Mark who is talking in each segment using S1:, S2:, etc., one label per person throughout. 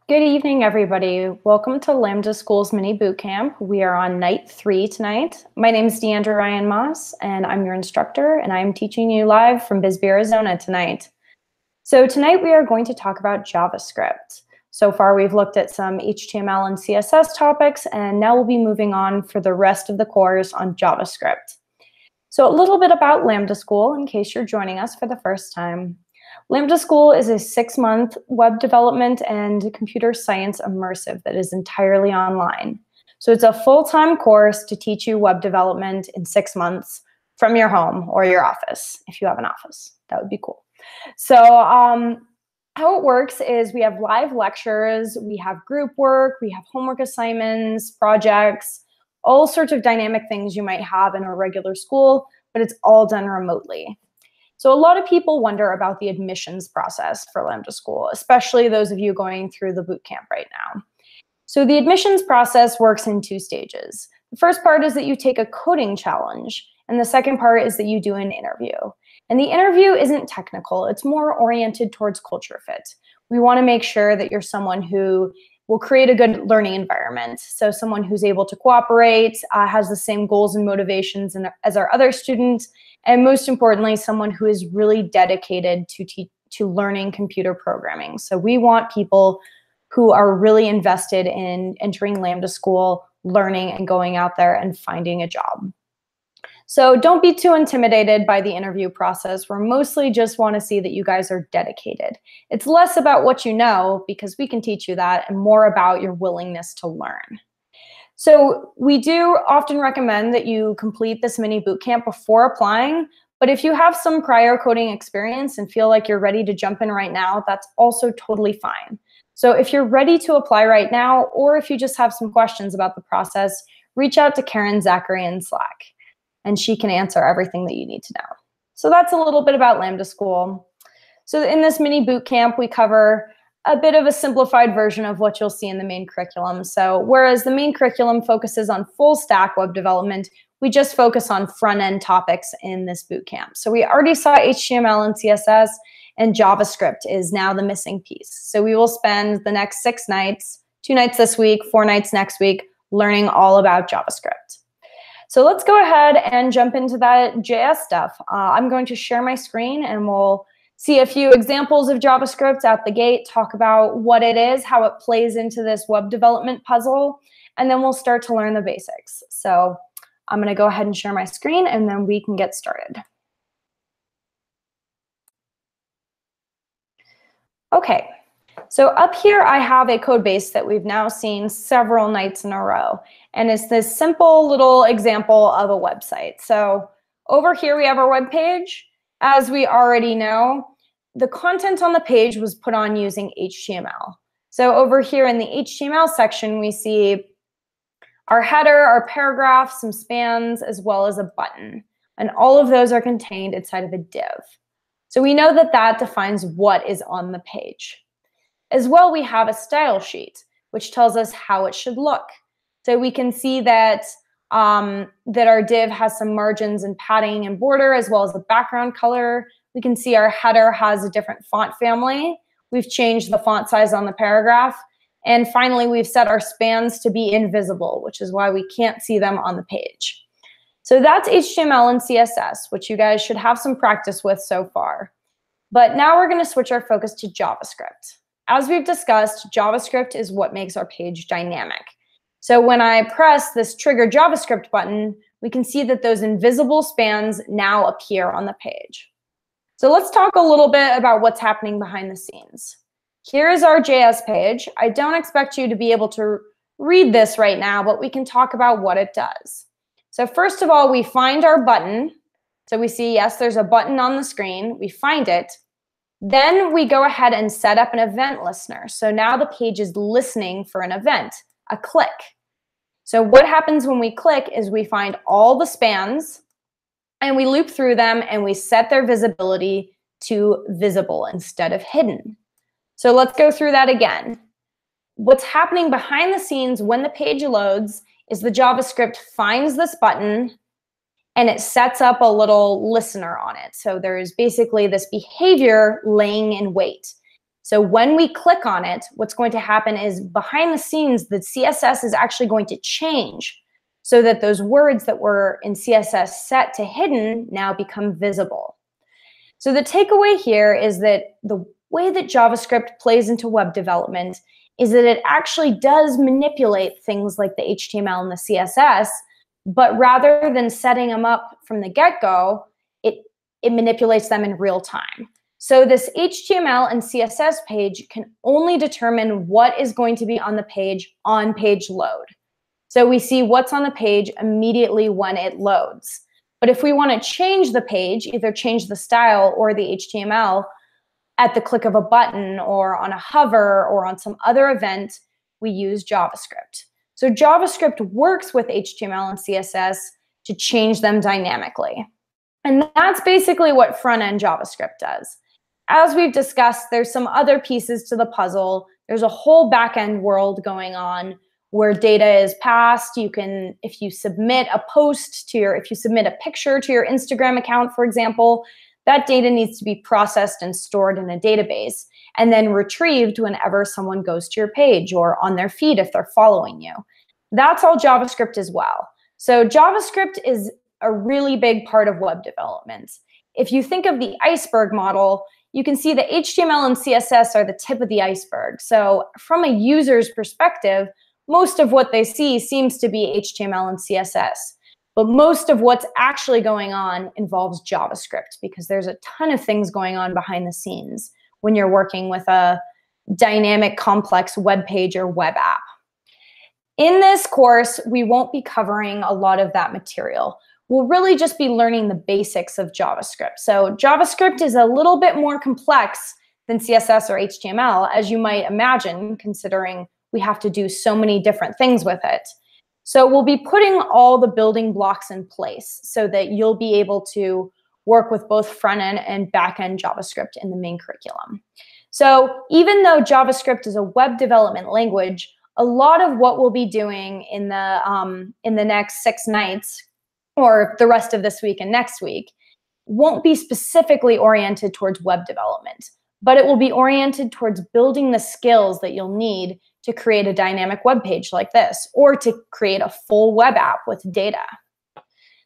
S1: Good evening, everybody. Welcome to Lambda School's mini bootcamp. We are on night 3 tonight. My name is Deandra Ryan Moss, and I'm your instructor, and I'm teaching you live from Bisbee, Arizona tonight. So tonight we are going to talk about JavaScript. So far, we've looked at some HTML and CSS topics, and now we'll be moving on for the rest of the course on JavaScript. So a little bit about Lambda School, in case you're joining us for the first time. Lambda School is a 6-month web development and computer science immersive that is entirely online. So it's a full-time course to teach you web development in 6 months from your home or your office, if you have an office. That would be cool. So how it works is we have live lectures, we have group work, we have homework assignments, projects, all sorts of dynamic things you might have in a regular school, but it's all done remotely. So a lot of people wonder about the admissions process for Lambda School, especially those of you going through the bootcamp right now. So the admissions process works in 2 stages. The first part is that you take a coding challenge, and the second part is that you do an interview. And the interview isn't technical, it's more oriented towards culture fit. We want to make sure that you're someone who will create a good learning environment. So someone who's able to cooperate, has the same goals and motivations as our other students, and most importantly, someone who is really dedicated to learning computer programming. So we want people who are really invested in entering Lambda School, learning and going out there and finding a job. So don't be too intimidated by the interview process. We mostly just want to see that you guys are dedicated. It's less about what you know, because we can teach you that, and more about your willingness to learn. So we do often recommend that you complete this mini bootcamp before applying, but if you have some prior coding experience and feel like you're ready to jump in right now, that's also totally fine. So if you're ready to apply right now, or if you just have some questions about the process, reach out to Karen Zachary in Slack, and she can answer everything that you need to know. So that's a little bit about Lambda School. So in this mini bootcamp, we cover a bit of a simplified version of what you'll see in the main curriculum. So whereas the main curriculum focuses on full stack web development, we just focus on front-end topics in this bootcamp. So we already saw HTML and CSS, and JavaScript is now the missing piece. So we will spend the next 6 nights, 2 nights this week, 4 nights next week, learning all about JavaScript. So let's go ahead and jump into that JS stuff. I'm going to share my screen, and we'll see a few examples of JavaScript out the gate, talk about what it is, how it plays into this web development puzzle, and then we'll start to learn the basics. So I'm going to go ahead and share my screen, and then we can get started. Okay, so up here I have a code base that we've now seen several nights in a row, and it's this simple little example of a website. So over here we have our web page. As we already know, the content on the page was put on using HTML. So over here in the HTML section, we see our header, our paragraph, some spans, as well as a button. And all of those are contained inside of a div. So we know that that defines what is on the page. As well, we have a style sheet, which tells us how it should look. So we can see that that our div has some margins and padding and border, as well as the background color. We can see our header has a different font family. We've changed the font size on the paragraph. And finally, we've set our spans to be invisible, which is why we can't see them on the page. So that's HTML and CSS, which you guys should have some practice with so far. But now we're going to switch our focus to JavaScript. As we've discussed, JavaScript is what makes our page dynamic. So when I press this trigger JavaScript button, we can see that those invisible spans now appear on the page. So let's talk a little bit about what's happening behind the scenes. Here is our JS page. I don't expect you to be able to read this right now, but we can talk about what it does. So first of all, we find our button. So we see, yes, there's a button on the screen. We find it. Then we go ahead and set up an event listener. So now the page is listening for an event, a click. So what happens when we click is we find all the spans, and we loop through them, and we set their visibility to visible instead of hidden. So let's go through that again. What's happening behind the scenes when the page loads is the JavaScript finds this button, and it sets up a little listener on it. So there's basically this behavior laying in wait. So when we click on it, what's going to happen is behind the scenes, the CSS is actually going to change so that those words that were in CSS set to hidden now become visible. So the takeaway here is that the way that JavaScript plays into web development is that it actually does manipulate things like the HTML and the CSS, but rather than setting them up from the get-go, it manipulates them in real time. So this HTML and CSS page can only determine what is going to be on the page on page load. So we see what's on the page immediately when it loads. But if we want to change the page, either change the style or the HTML at the click of a button or on a hover or on some other event, we use JavaScript. So JavaScript works with HTML and CSS to change them dynamically. And that's basically what front-end JavaScript does. As we've discussed, there's some other pieces to the puzzle. There's a whole back-end world going on where data is passed. You can, if you submit a post to if you submit a picture to your Instagram account, for example, that data needs to be processed and stored in a database and then retrieved whenever someone goes to your page or on their feed if they're following you. That's all JavaScript as well. So JavaScript is a really big part of web development. If you think of the iceberg model, you can see that HTML and CSS are the tip of the iceberg. So from a user's perspective, most of what they see seems to be HTML and CSS. But most of what's actually going on involves JavaScript because there's a ton of things going on behind the scenes when you're working with a dynamic, complex web page or web app. In this course, we won't be covering a lot of that material. We'll really just be learning the basics of JavaScript. So JavaScript is a little bit more complex than CSS or HTML, as you might imagine, considering we have to do so many different things with it. So we'll be putting all the building blocks in place so that you'll be able to work with both front-end and back-end JavaScript in the main curriculum. So even though JavaScript is a web development language, a lot of what we'll be doing in the next 6 nights or the rest of this week and next week won't be specifically oriented towards web development, but it will be oriented towards building the skills that you'll need to create a dynamic web page like this, or to create a full web app with data.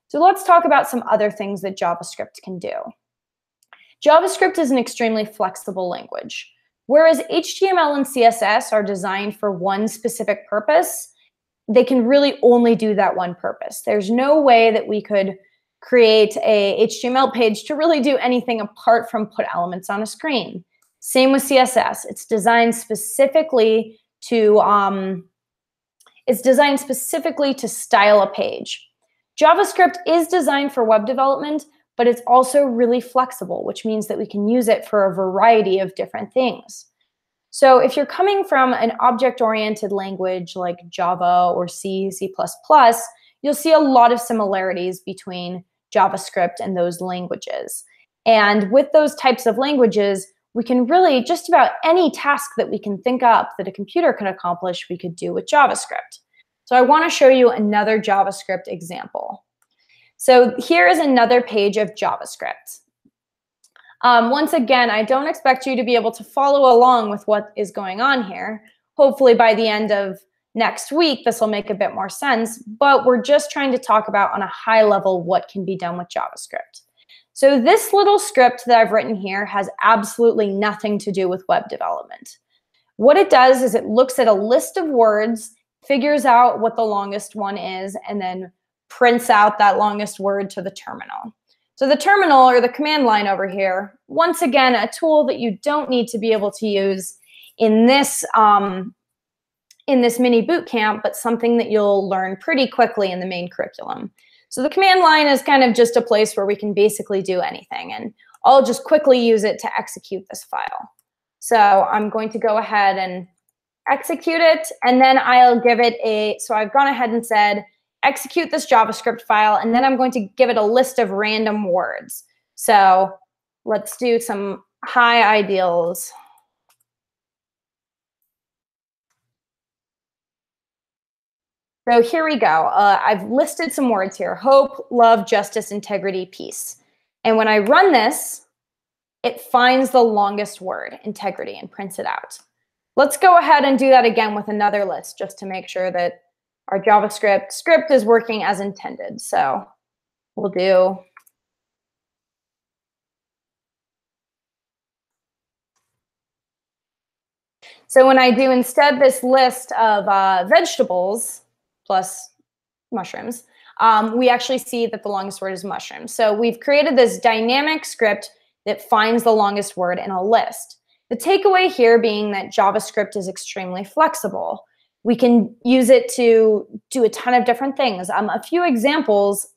S1: So let's talk about some other things that JavaScript can do. JavaScript is an extremely flexible language. Whereas HTML and CSS are designed for one specific purpose, they can really only do that one purpose. There's no way that we could create a HTML page to really do anything apart from put elements on a screen. Same with CSS. It's designed specifically to style a page. JavaScript is designed for web development, but it's also really flexible, which means that we can use it for a variety of different things. So if you're coming from an object-oriented language like Java or C, C++, you'll see a lot of similarities between JavaScript and those languages. And with those types of languages, we can really, just about any task that we can think up that a computer can accomplish, we could do with JavaScript. So I want to show you another JavaScript example. So here is another page of JavaScript. Once again, I don't expect you to be able to follow along with what is going on here. Hopefully by the end of next week, this will make a bit more sense, but we're just trying to talk about on a high level what can be done with JavaScript. So this little script that I've written here has absolutely nothing to do with web development. What it does is it looks at a list of words, figures out what the longest one is, and then prints out that longest word to the terminal. So the terminal, or the command line over here, once again, a tool that you don't need to be able to use in this mini boot camp, but something that you'll learn pretty quickly in the main curriculum. So the command line is kind of just a place where we can basically do anything, and I'll just quickly use it to execute this file. So I'm going to go ahead and execute it, and then I'll give it so I've gone ahead and said, execute this JavaScript file, and then I'm going to give it a list of random words. So let's do some high ideals. So here we go. I've listed some words here: hope, love, justice, integrity, peace. And when I run this, it finds the longest word, integrity, and prints it out. Let's go ahead and do that again with another list just to make sure that our JavaScript script is working as intended. So we'll do so when I do instead this list of vegetables plus mushrooms, we actually see that the longest word is mushroom. So we've created this dynamic script that finds the longest word in a list. The takeaway here being that JavaScript is extremely flexible. We can use it to do a ton of different things. A few examples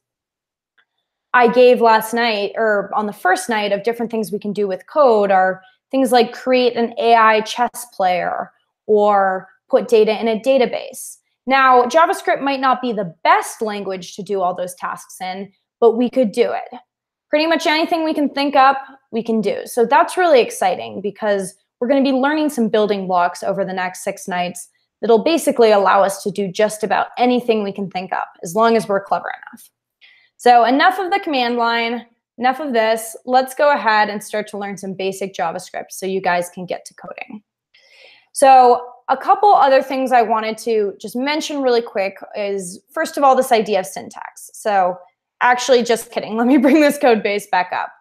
S1: I gave last night, or on the first night, of different things we can do with code are things like create an AI chess player or put data in a database. Now, JavaScript might not be the best language to do all those tasks in, but we could do it. Pretty much anything we can think up, we can do. So that's really exciting because we're going to be learning some building blocks over the next 6 nights that'll basically allow us to do just about anything we can think up, as long as we're clever enough. So enough of the command line, enough of this. Let's go ahead and start to learn some basic JavaScript so you guys can get to coding. So a couple other things I wanted to just mention really quick is, first of all, this idea of syntax. So actually, just kidding. Let me bring this code base back up.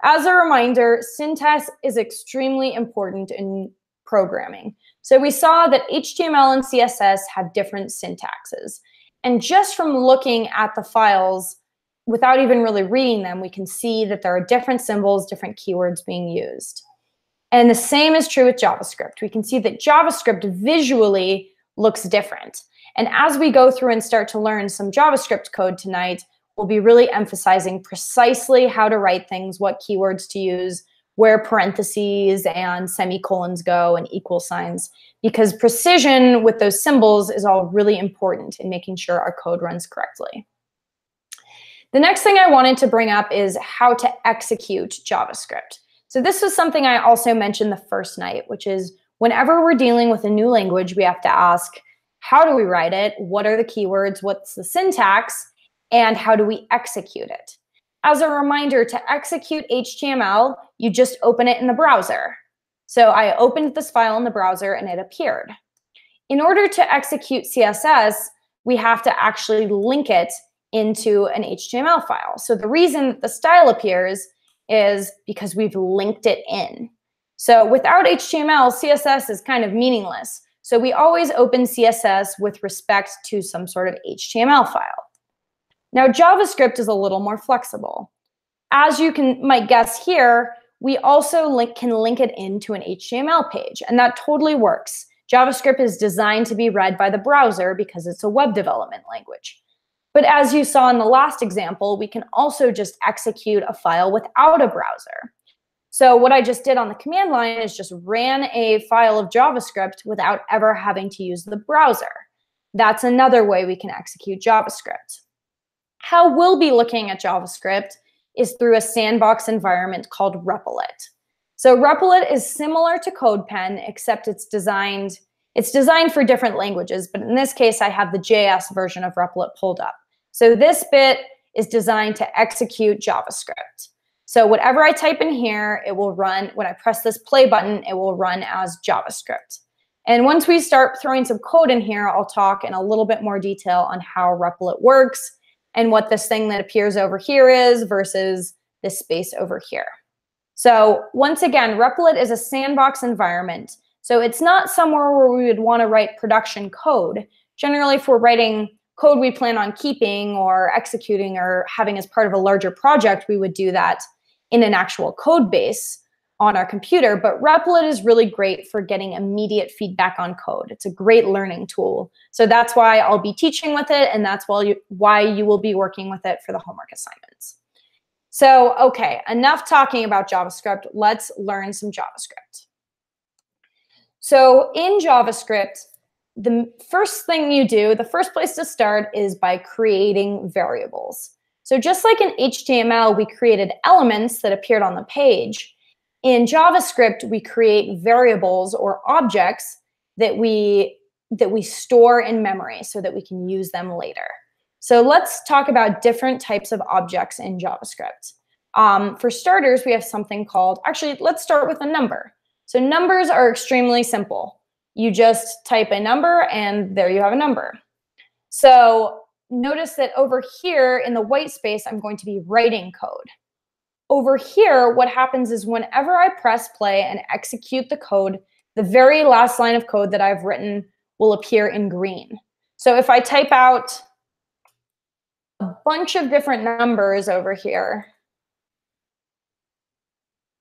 S1: As a reminder, syntax is extremely important in programming. So we saw that HTML and CSS have different syntaxes. And just from looking at the files, without even really reading them, we can see that there are different symbols, different keywords being used. And the same is true with JavaScript. We can see that JavaScript visually looks different. And as we go through and start to learn some JavaScript code tonight, we'll be really emphasizing precisely how to write things, what keywords to use, where parentheses and semicolons go and equal signs, because precision with those symbols is all really important in making sure our code runs correctly. The next thing I wanted to bring up is how to execute JavaScript. So this was something I also mentioned the first night, which is whenever we're dealing with a new language, we have to ask, how do we write it? What are the keywords? What's the syntax? And how do we execute it? As a reminder, to execute HTML, you just open it in the browser. So I opened this file in the browser and it appeared. In order to execute CSS, we have to actually link it into an HTML file. So the reason that the style appears is because we've linked it in. So without HTML, CSS is kind of meaningless. So we always open CSS with respect to some sort of HTML file. Now, JavaScript is a little more flexible. As you might guess here, we also can link it into an HTML page, and that totally works. JavaScript is designed to be read by the browser because it's a web development language. But as you saw in the last example, we can also just execute a file without a browser. So what I just did on the command line is just ran a file of JavaScript without ever having to use the browser. That's another way we can execute JavaScript. How we'll be looking at JavaScript is through a sandbox environment called Replit. So Replit is similar to CodePen, except it's designed for different languages, but in this case, I have the JS version of Replit pulled up. So this bit is designed to execute JavaScript. So whatever I type in here, it will run. When I press this play button, it will run as JavaScript. And once we start throwing some code in here, I'll talk in a little bit more detail on how Replit works and what this thing that appears over here is versus this space over here. So once again, Replit is a sandbox environment. So it's not somewhere where we would want to write production code. Generally, if we're writing code we plan on keeping or executing or having as part of a larger project, we would do that in an actual code base on our computer. But Replit is really great for getting immediate feedback on code. It's a great learning tool. So that's why I'll be teaching with it, and that's why you will be working with it for the homework assignments. So, okay, enough talking about JavaScript. Let's learn some JavaScript. So in JavaScript, the first thing you do, the first place to start is by creating variables. So just like in HTML, we created elements that appeared on the page. In JavaScript, we create variables or objects that we store in memory so that we can use them later. So let's talk about different types of objects in JavaScript. For starters, we have something called, actually, let's start with a number. So numbers are extremely simple. You just type a number and there you have a number. So notice that over here in the white space, I'm going to be writing code. Over here, what happens is whenever I press play and execute the code, the very last line of code that I've written will appear in green. So if I type out a bunch of different numbers over here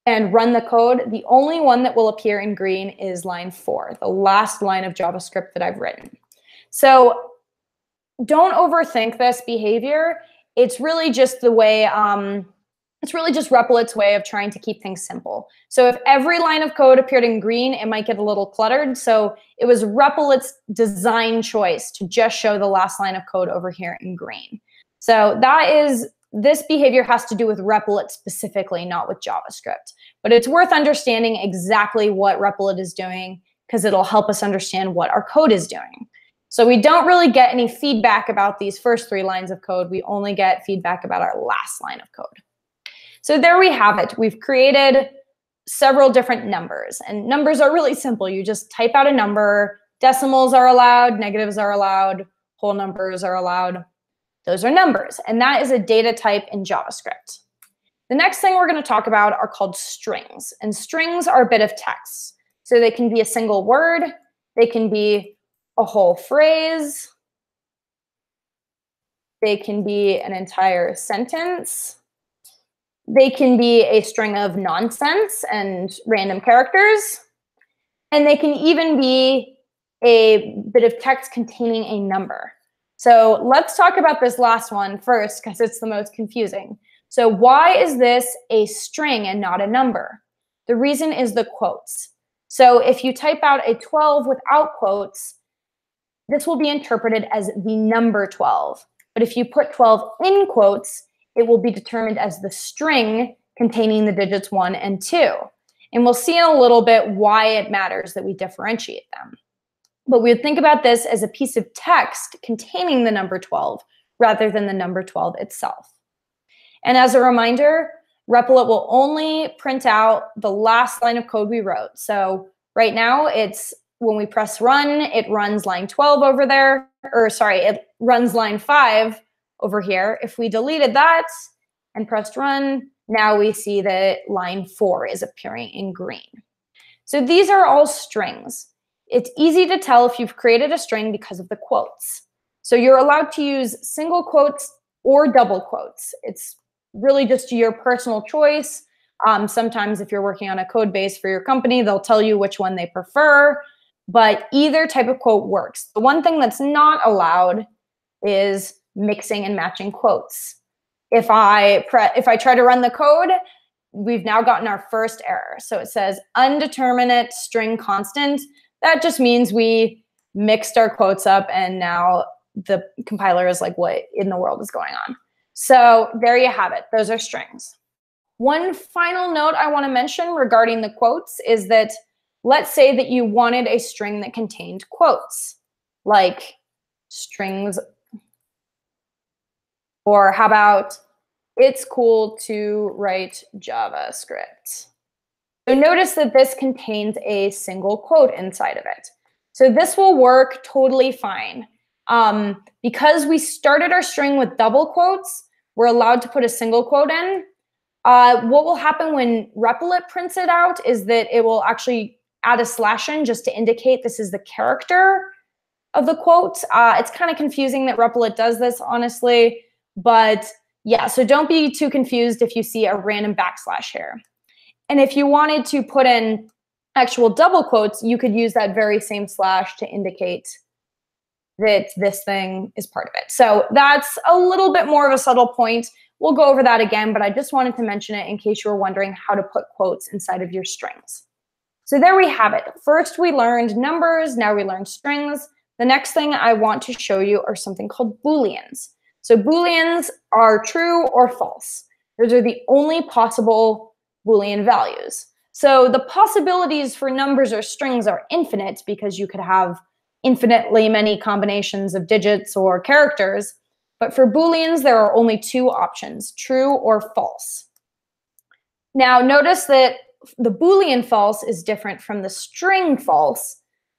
S1: and run the code, the only one that will appear in green is line 4, the last line of JavaScript that I've written. So don't overthink this behavior. It's really just the way, it's really just Replit way of trying to keep things simple. So if every line of code appeared in green, it might get a little cluttered. So it was Replit's design choice to just show the last line of code over here in green. So this behavior has to do with Replit specifically, not with JavaScript. But it's worth understanding exactly what Replit is doing because it'll help us understand what our code is doing. So we don't really get any feedback about these first 3 lines of code. We only get feedback about our last line of code. So there we have it. We've created several different numbers, and numbers are really simple. You just type out a number, decimals are allowed, negatives are allowed, whole numbers are allowed. Those are numbers, and that is a data type in JavaScript. The next thing we're going to talk about are called strings, and strings are a bit of text. So they can be a single word, they can be a whole phrase, they can be an entire sentence, they can be a string of nonsense and random characters, and they can even be a bit of text containing a number. So let's talk about this last one first because it's the most confusing. So why is this a string and not a number? The reason is the quotes. So if you type out a 12 without quotes, this will be interpreted as the number 12. But if you put 12 in quotes, it will be determined as the string containing the digits 1 and 2. And we'll see in a little bit why it matters that we differentiate them. But we would think about this as a piece of text containing the number 12 rather than the number 12 itself. And as a reminder, Replit will only print out the last line of code we wrote. So right now, it's when we press run, it runs line 12 over there, or sorry, it runs line 5 over here. If we deleted that and pressed run, now we see that line 4 is appearing in green. So these are all strings. It's easy to tell if you've created a string because of the quotes. So you're allowed to use single quotes or double quotes. It's really just your personal choice. Sometimes if you're working on a code base for your company, they'll tell you which one they prefer, but either type of quote works. The one thing that's not allowed is mixing and matching quotes. If I try to run the code, we've now gotten our first error. So it says undeterminate string constant. That just means we mixed our quotes up and now the compiler is like, what in the world is going on? So there you have it. Those are strings. One final note I want to mention regarding the quotes is that let's say that you wanted a string that contained quotes, like strings, or how about it's cool to write JavaScript. So notice that this contains a single quote inside of it. So this will work totally fine. Because we started our string with double quotes, we're allowed to put a single quote in. What will happen when Replit prints it out is that it will actually add a slash in just to indicate this is the character of the quote. It's kind of confusing that Replit does this, honestly. But yeah, so don't be too confused if you see a random backslash here. And if you wanted to put in actual double quotes, you could use that very same slash to indicate that this thing is part of it. So that's a little bit more of a subtle point. We'll go over that again, but I just wanted to mention it in case you were wondering how to put quotes inside of your strings. So there we have it. First, we learned numbers. Now we learned strings. The next thing I want to show you are something called Booleans. So Booleans are true or false. Those are the only possible Boolean values. So the possibilities for numbers or strings are infinite because you could have infinitely many combinations of digits or characters. But for Booleans, there are only two options, true or false. Now notice that the Boolean false is different from the string false,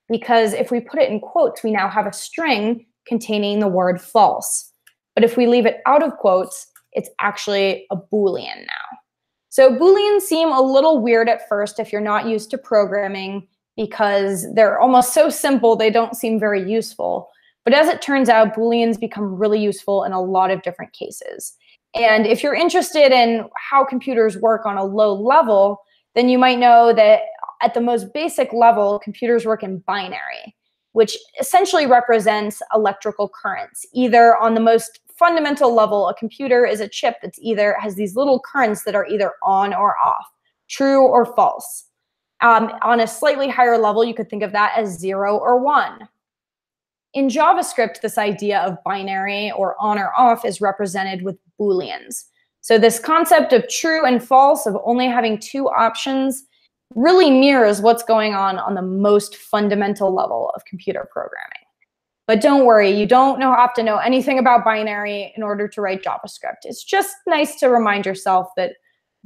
S1: because if we put it in quotes, we now have a string containing the word false. But if we leave it out of quotes, it's actually a Boolean now. So Booleans seem a little weird at first if you're not used to programming, because they're almost so simple they don't seem very useful. But as it turns out, Booleans become really useful in a lot of different cases. And if you're interested in how computers work on a low level, then you might know that at the most basic level, computers work in binary, which essentially represents electrical currents. Either on the most fundamental level, a computer is a chip that's either has these little currents that are either on or off, true or false. On a slightly higher level, you could think of that as 0 or 1. In JavaScript, this idea of binary or on or off is represented with Booleans. So this concept of true and false, of only having two options, really mirrors what's going on the most fundamental level of computer programming. But don't worry, you don't have to know anything about binary in order to write JavaScript. It's just nice to remind yourself that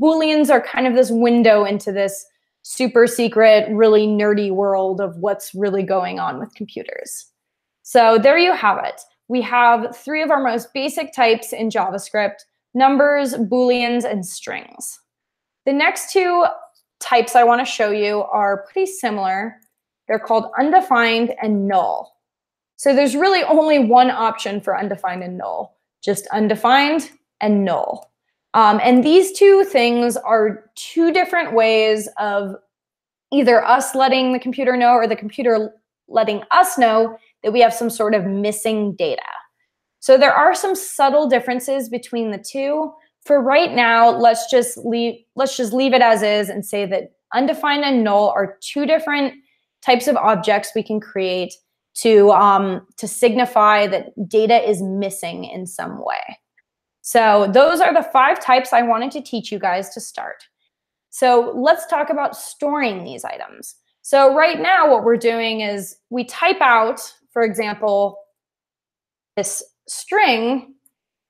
S1: Booleans are kind of this window into this super secret, really nerdy world of what's really going on with computers. So there you have it. We have three of our most basic types in JavaScript: numbers, Booleans, and strings. The next two types I want to show you are pretty similar. They're called undefined and null. So there's really only one option for undefined and null, just undefined and null. And these two things are two different ways of either us letting the computer know or the computer letting us know that we have some sort of missing data. So there are some subtle differences between the two. For right now, let's just leave it as is and say that undefined and null are two different types of objects we can create to signify that data is missing in some way. So those are the 5 types I wanted to teach you guys to start. So let's talk about storing these items. So right now what we're doing is we type out, for example, this string,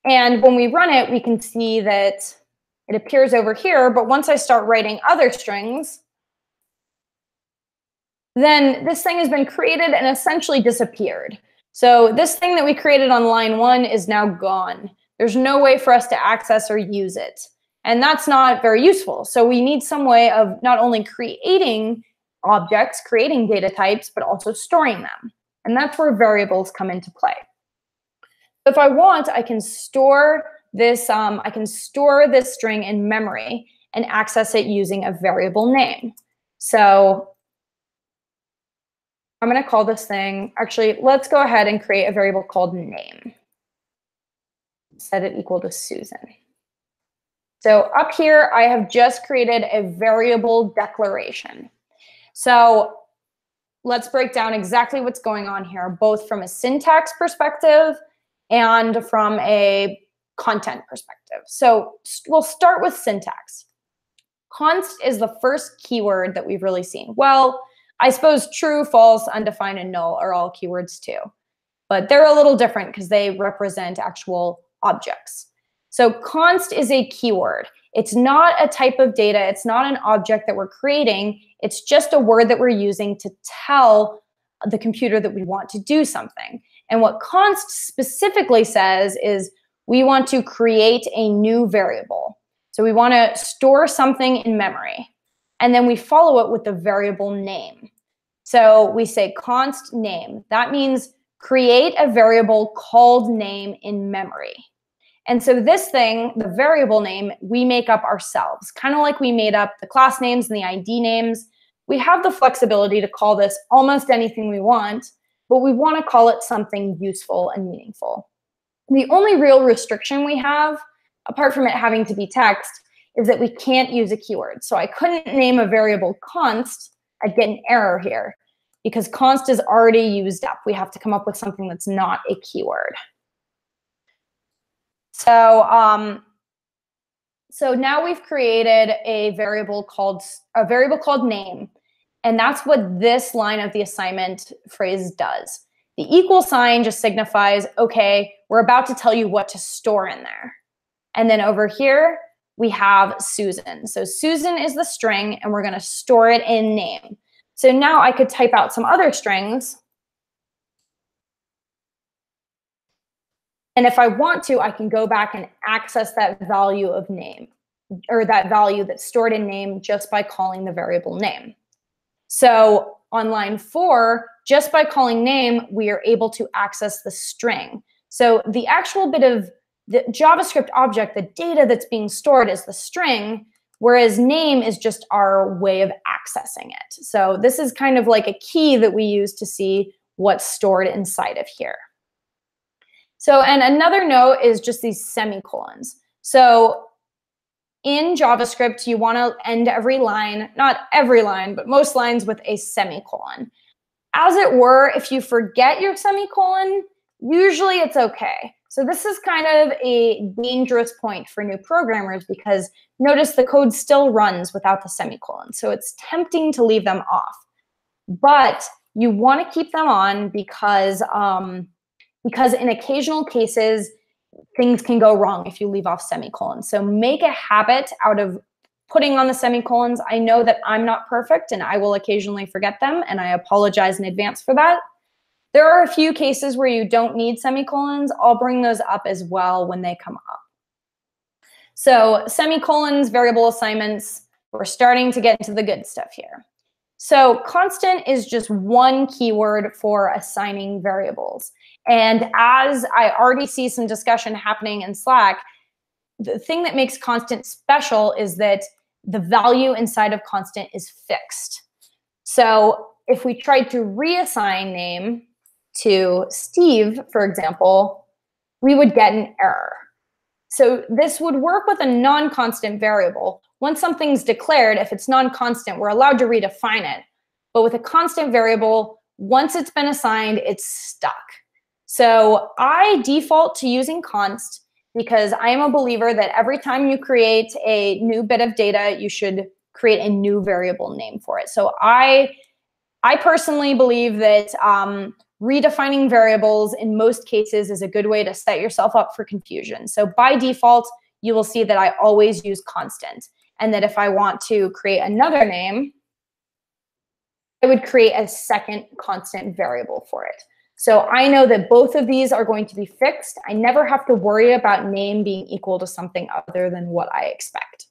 S1: and when we run it, we can see that it appears over here. But once I start writing other strings, then this thing has been created and essentially disappeared. So this thing that we created on line 1 is now gone. There's no way for us to access or use it. And that's not very useful. So we need some way of not only creating objects, creating data types, but also storing them. And that's where variables come into play. If I want, I can store this string in memory and access it using a variable name. So I'm going to call this thing, actually, let's go ahead and create a variable called name. Set it equal to Susan. So up here, I have just created a variable declaration. So let's break down exactly what's going on here, both from a syntax perspective and from a content perspective. So we'll start with syntax. Const is the first keyword that we've really seen. Well, I suppose true, false, undefined, and null are all keywords too. But they're a little different because they represent actual objects. So const is a keyword. It's not a type of data. It's not an object that we're creating. It's just a word that we're using to tell the computer that we want to do something. And what const specifically says is we want to create a new variable. So we want to store something in memory. And then we follow it with the variable name. So we say const name. That means create a variable called name in memory. And so this thing, the variable name, we make up ourselves, kind of like we made up the class names and the ID names. We have the flexibility to call this almost anything we want, but we want to call it something useful and meaningful. The only real restriction we have, apart from it having to be text, is that we can't use a keyword. So I couldn't name a variable const. I'd get an error here because const is already used up. We have to come up with something that's not a keyword. So, so now we've created a variable called name, and that's what this line of the assignment phrase does. The equal sign just signifies, okay, we're about to tell you what to store in there. And then over here, we have Susan. So Susan is the string, and we're going to store it in name. So now I could type out some other strings. And if I want to, I can go back and access that value of name, or that value that's stored in name, just by calling the variable name. So on line 4, just by calling name, we are able to access the string. So the actual bit of the JavaScript object, the data that's being stored, is the string, whereas name is just our way of accessing it. So this is kind of like a key that we use to see what's stored inside of here. So, and another note is just these semicolons. So in JavaScript, you want to end every line, not every line, but most lines, with a semicolon. As it were, if you forget your semicolon, usually it's okay. So this is kind of a dangerous point for new programmers, because notice the code still runs without the semicolon. So it's tempting to leave them off. But you want to keep them on because in occasional cases, things can go wrong if you leave off semicolons. So make a habit out of putting on the semicolons. I know that I'm not perfect, and I will occasionally forget them, and I apologize in advance for that. There are a few cases where you don't need semicolons. I'll bring those up as well when they come up. So semicolons, variable assignments, we're starting to get into the good stuff here. So constant is just one keyword for assigning variables. And as I already see some discussion happening in Slack, the thing that makes constant special is that the value inside of constant is fixed. So if we tried to reassign name to Steve, for example, we would get an error. So this would work with a non-constant variable. Once something's declared, if it's non-constant, we're allowed to redefine it. But with a constant variable, once it's been assigned, it's stuck. So I default to using const, because I am a believer that every time you create a new bit of data, you should create a new variable name for it. So I personally believe that redefining variables in most cases is a good way to set yourself up for confusion. So by default, you will see that I always use constant, and that if I want to create another name, I would create a second constant variable for it. So I know that both of these are going to be fixed. I never have to worry about name being equal to something other than what I expect.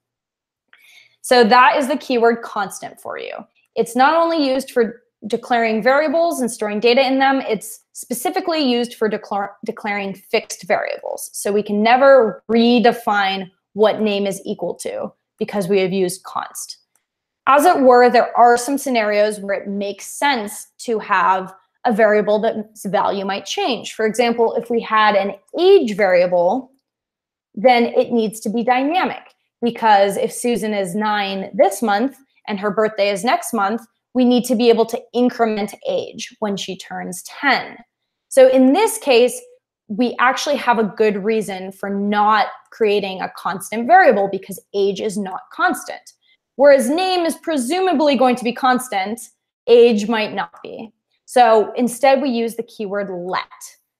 S1: So that is the keyword constant for you. It's not only used for declaring variables and storing data in them, it's specifically used for declaring fixed variables. So we can never redefine what name is equal to because we have used const. As it were, there are some scenarios where it makes sense to have a variable that's value might change. For example, if we had an age variable, then it needs to be dynamic, because if Susan is 9 this month and her birthday is next month, we need to be able to increment age when she turns 10. So in this case, we actually have a good reason for not creating a constant variable, because age is not constant. Whereas name is presumably going to be constant, age might not be. So instead we use the keyword let.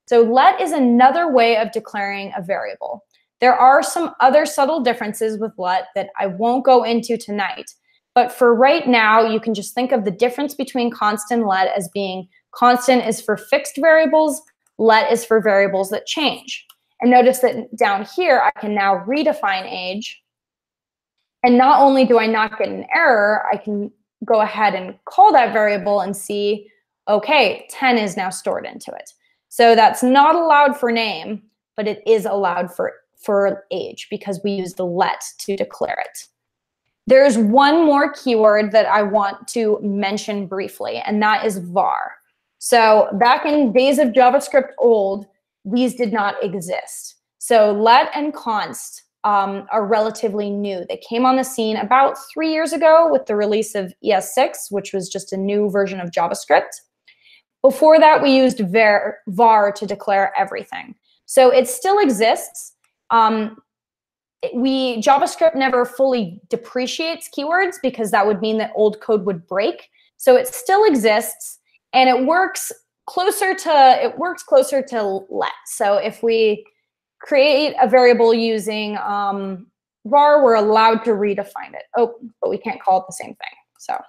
S1: So let is another way of declaring a variable. There are some other subtle differences with let that I won't go into tonight. But for right now, you can just think of the difference between const and let as being constant is for fixed variables, let is for variables that change. And notice that down here, I can now redefine age. And not only do I not get an error, I can go ahead and call that variable and see, okay, 10 is now stored into it. So that's not allowed for name, but it is allowed for age because we use the let to declare it. There's one more keyword that I want to mention briefly, and that is var. So back in days of JavaScript old, these did not exist. So let and const are relatively new. They came on the scene about 3 years ago with the release of ES6, which was just a new version of JavaScript. Before that, we used var to declare everything. So it still exists. JavaScript never fully depreciates keywords because that would mean that old code would break. So it still exists, and it works closer to let. So if we create a variable using var, we're allowed to redefine it. Oh, but we can't call it the same thing. So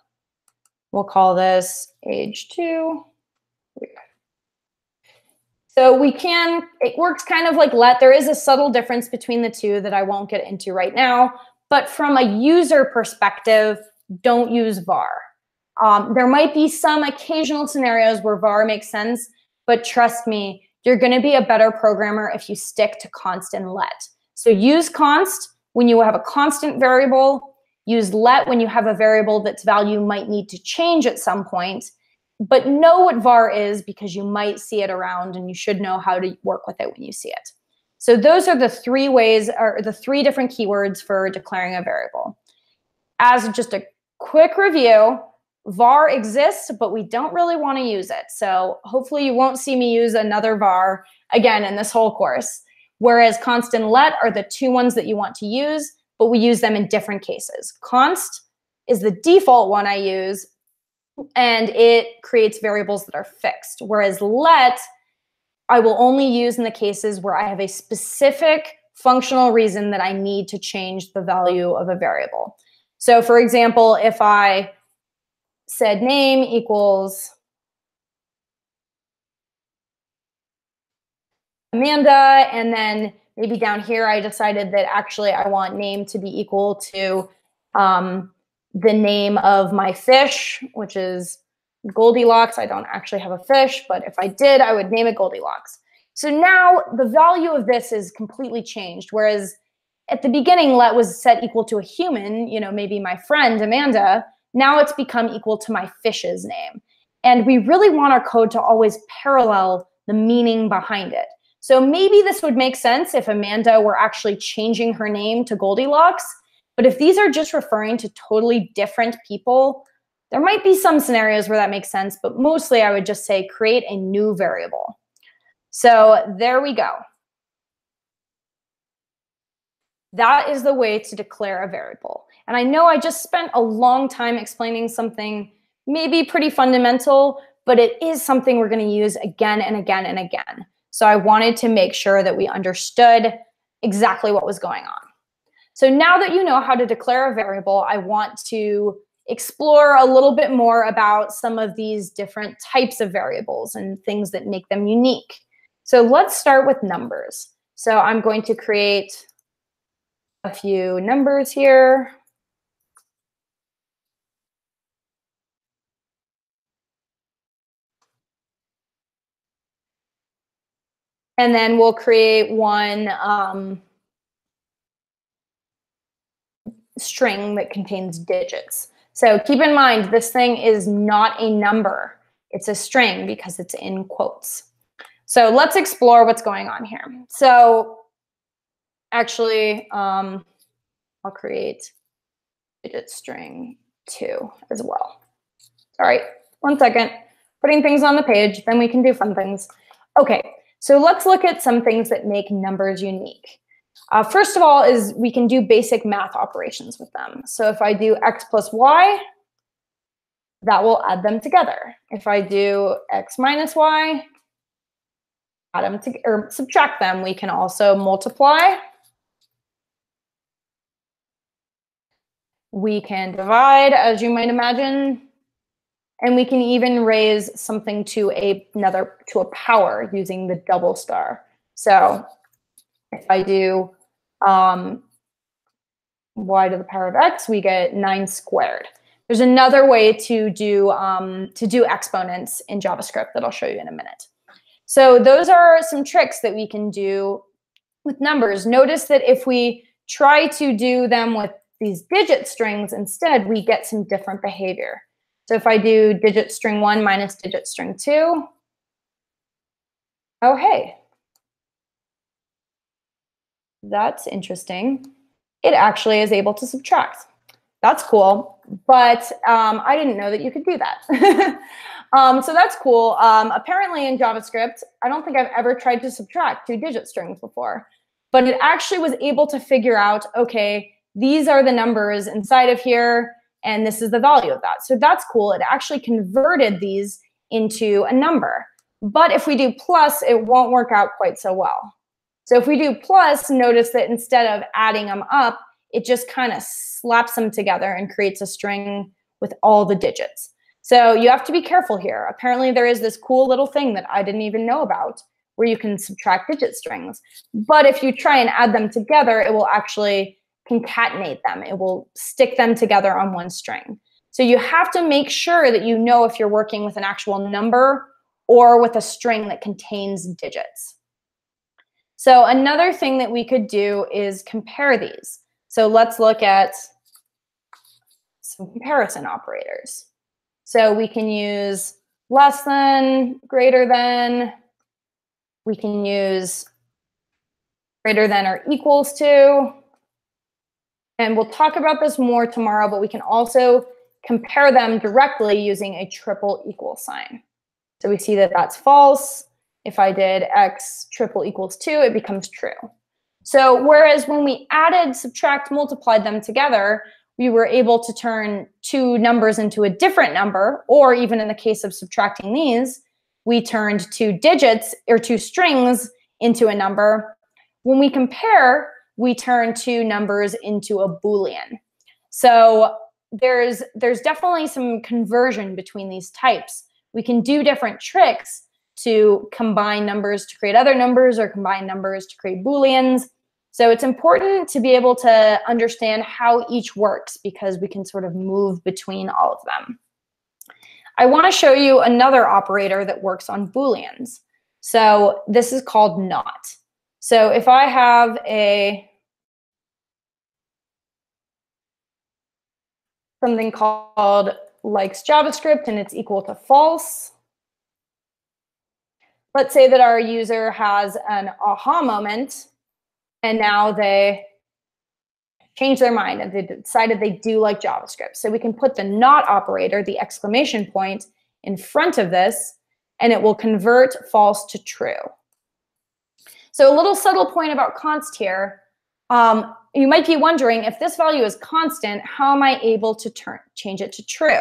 S1: we'll call this age2. So we can, it works kind of like let. There is a subtle difference between the two that I won't get into right now. But from a user perspective, don't use var. There might be some occasional scenarios where var makes sense, but trust me, you're going to be a better programmer if you stick to const and let. So use const when you have a constant variable. Use let when you have a variable that's value might need to change at some point. But know what var is because you might see it around and you should know how to work with it when you see it. So those are the three ways, or the three different keywords for declaring a variable. As just a quick review, var exists, but we don't really want to use it. So hopefully you won't see me use another var again in this whole course. Whereas const and let are the two ones that you want to use, but we use them in different cases. Const is the default one I use, and it creates variables that are fixed. Whereas let, I will only use in the cases where I have a specific functional reason that I need to change the value of a variable. So for example, if I said name equals Amanda, and then maybe down here I decided that actually I want name to be equal to the name of my fish, which is Goldilocks. I don't actually have a fish, but if I did, I would name it Goldilocks. So now the value of this is completely changed. Whereas at the beginning, let was set equal to a human, you know, maybe my friend Amanda. Now it's become equal to my fish's name. And we really want our code to always parallel the meaning behind it. So maybe this would make sense if Amanda were actually changing her name to Goldilocks. But if these are just referring to totally different people, there might be some scenarios where that makes sense, but mostly I would just say create a new variable. So there we go. That is the way to declare a variable. And I know I just spent a long time explaining something maybe pretty fundamental, but it is something we're going to use again and again and again. So I wanted to make sure that we understood exactly what was going on. So now that you know how to declare a variable, I want to explore a little bit more about some of these different types of variables and things that make them unique. So let's start with numbers. So I'm going to create a few numbers here. And then we'll create one string that contains digits. So keep in mind, this thing is not a number. It's a string because it's in quotes. So let's explore what's going on here. So actually, I'll create digit string 2 as well. Sorry, 1 second. Putting things on the page, then we can do fun things. Okay, so let's look at some things that make numbers unique. First of all is we can do basic math operations with them. So if I do x plus y, that will add them together. If I do x minus y, add them to, or subtract them. We can also multiply. We can divide, as you might imagine. And we can even raise something to a power using the double star. So if I do y to the power of x, we get 9 squared. There's another way to do exponents in JavaScript that I'll show you in a minute. So those are some tricks that we can do with numbers. Notice that if we try to do them with these digit strings instead, we get some different behavior. So if I do digit string 1 minus digit string 2, oh, hey, that's interesting. It actually is able to subtract. That's cool, but I didn't know that you could do that. So that's cool. Apparently in JavaScript, I don't think I've ever tried to subtract 2-digit strings before, but it actually was able to figure out, okay, these are the numbers inside of here, and this is the value of that. So that's cool. It actually converted these into a number. But if we do plus, it won't work out quite so well. So if we do plus, notice that instead of adding them up, it just kind of slaps them together and creates a string with all the digits. So you have to be careful here. Apparently there is this cool little thing that I didn't even know about where you can subtract digit strings. But if you try and add them together, it will actually concatenate them. It will stick them together on one string. So you have to make sure that you know if you're working with an actual number or with a string that contains digits. So another thing that we could do is compare these. So let's look at some comparison operators. So we can use less than, greater than. We can use greater than or equals to. And we'll talk about this more tomorrow, but we can also compare them directly using a triple equal sign. So we see that that's false. If I did x triple equals 2, it becomes true. So whereas when we added, subtract, multiplied them together, we were able to turn two numbers into a different number, or even in the case of subtracting these, we turned two digits or two strings into a number. When we compare, we turn two numbers into a Boolean. So there's definitely some conversion between these types. We can do different tricks to combine numbers to create other numbers or combine numbers to create Booleans. So it's important to be able to understand how each works because we can sort of move between all of them. I want to show you another operator that works on Booleans. So this is called not. So if I have something called likes JavaScript and it's equal to false, let's say that our user has an aha moment and now they change their mind and they decided they do like JavaScript. So we can put the not operator, the exclamation point, in front of this, and it will convert false to true. So a little subtle point about const here. You might be wondering, if this value is constant, how am I able to change it to true?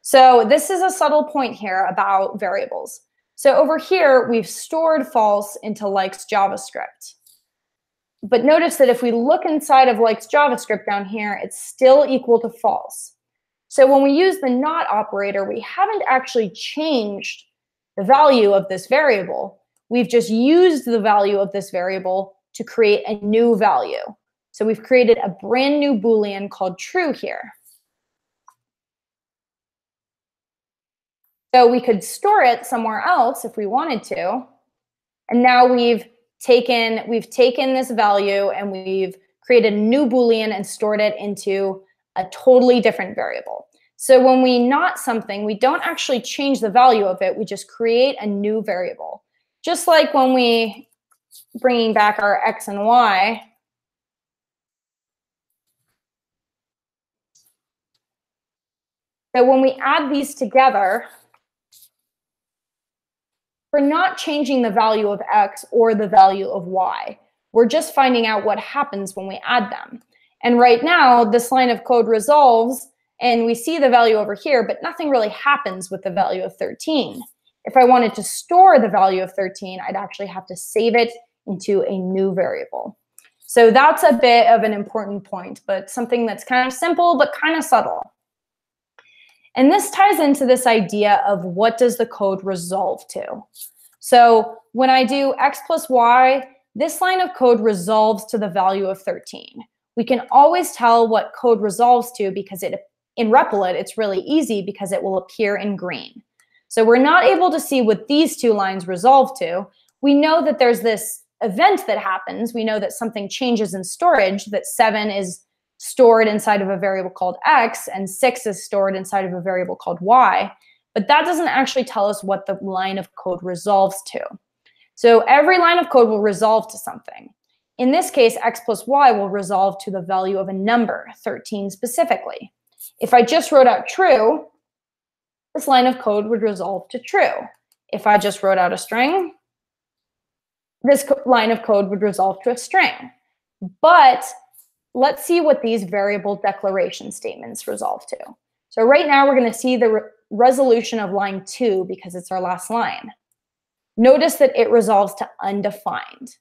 S1: So this is a subtle point here about variables. So over here, we've stored false into likes JavaScript. But notice that if we look inside of likes JavaScript down here, it's still equal to false. So when we use the not operator, we haven't actually changed the value of this variable. We've just used the value of this variable to create a new value. So we've created a brand new Boolean called true here. So we could store it somewhere else if we wanted to. And now we've taken this value and we've created a new Boolean and stored it into a totally different variable. So when we not something, we don't actually change the value of it. We just create a new variable. Just like when we bringing back our x and y. So when we add these together, we're not changing the value of x or the value of y. We're just finding out what happens when we add them. And right now, this line of code resolves, and we see the value over here, but nothing really happens with the value of 13. If I wanted to store the value of 13, I'd actually have to save it into a new variable. So that's a bit of an important point, but something that's kind of simple, but kind of subtle. And this ties into this idea of what does the code resolve to? So when I do x plus y, this line of code resolves to the value of 13. We can always tell what code resolves to because in Replit, it's really easy because it will appear in green. So we're not able to see what these two lines resolve to. We know that there's this event that happens. We know that something changes in storage, that 7 is stored inside of a variable called x and 6 is stored inside of a variable called y, but that doesn't actually tell us what the line of code resolves to. So every line of code will resolve to something. In this case, x plus y will resolve to the value of a number, 13 specifically. If I just wrote out true, this line of code would resolve to true. If I just wrote out a string, this line of code would resolve to a string. But let's see what these variable declaration statements resolve to. So right now, we're going to see the resolution of line 2 because it's our last line. Notice that it resolves to undefined.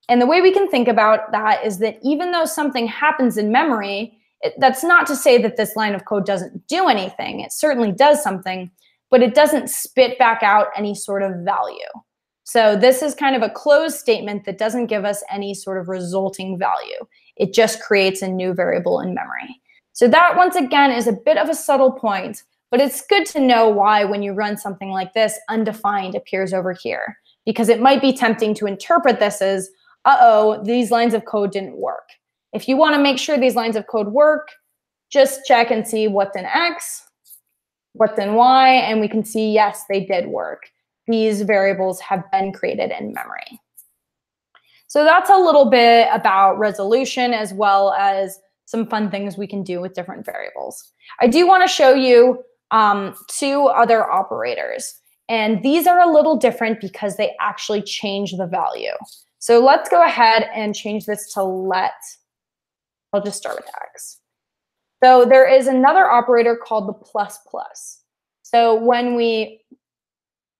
S1: And the way we can think about that is that even though something happens in memory, that's not to say that this line of code doesn't do anything. It certainly does something, but it doesn't spit back out any sort of value. So this is kind of a closed statement that doesn't give us any sort of resulting value. It just creates a new variable in memory. So that, once again, is a bit of a subtle point, but it's good to know why when you run something like this, undefined appears over here, because it might be tempting to interpret this as, uh-oh, these lines of code didn't work. If you want to make sure these lines of code work, just check and see what's in X, what's in Y, and we can see, yes, they did work. These variables have been created in memory. So that's a little bit about resolution, as well as some fun things we can do with different variables. I do want to show you two other operators. And these are a little different because they actually change the value. So let's go ahead and change this to let. I'll just start with X. So there is another operator called the plus plus. So when we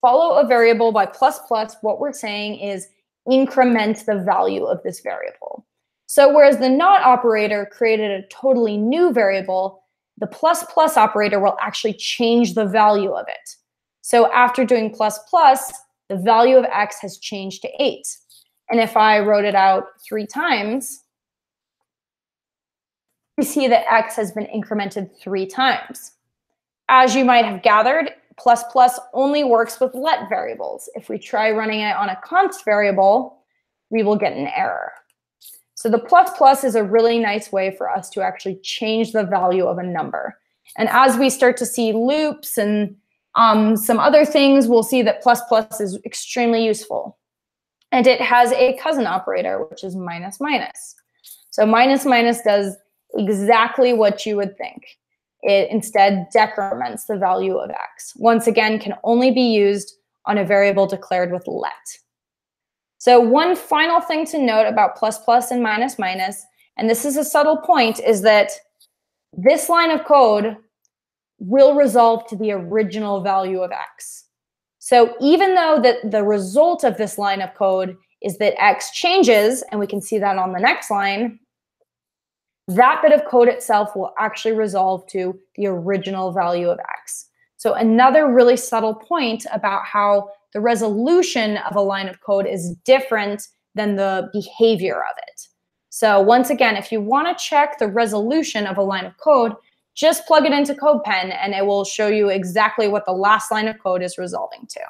S1: follow a variable by plus plus, what we're saying is increment the value of this variable. So whereas the not operator created a totally new variable, the plus plus operator will actually change the value of it. So after doing plus plus, the value of X has changed to 8. And if I wrote it out 3 times, we see that X has been incremented 3 times. As you might have gathered, plus plus only works with let variables. If we try running it on a const variable, we will get an error. So the plus plus is a really nice way for us to actually change the value of a number. And as we start to see loops and some other things, we'll see that plus plus is extremely useful. And it has a cousin operator, which is minus minus. So minus minus does exactly what you would think. It instead decrements the value of X. Once again, can only be used on a variable declared with let. So one final thing to note about plus plus and minus minus, and this is a subtle point, is that this line of code will resolve to the original value of X. So even though that the result of this line of code is that X changes, and we can see that on the next line, that bit of code itself will actually resolve to the original value of X. So another really subtle point about how the resolution of a line of code is different than the behavior of it. So once again, if you want to check the resolution of a line of code, just plug it into CodePen and it will show you exactly what the last line of code is resolving to.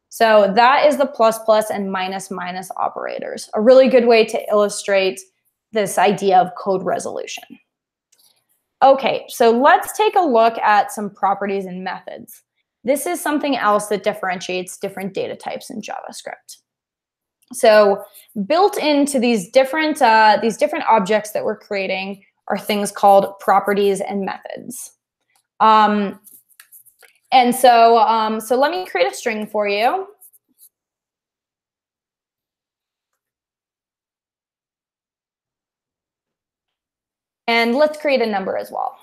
S1: So that is the plus plus and minus minus operators, a really good way to illustrate this idea of code resolution. Okay, so let's take a look at some properties and methods. This is something else that differentiates different data types in JavaScript. So built into these different objects that we're creating are things called properties and methods. So let me create a string for you. And let's create a number as well.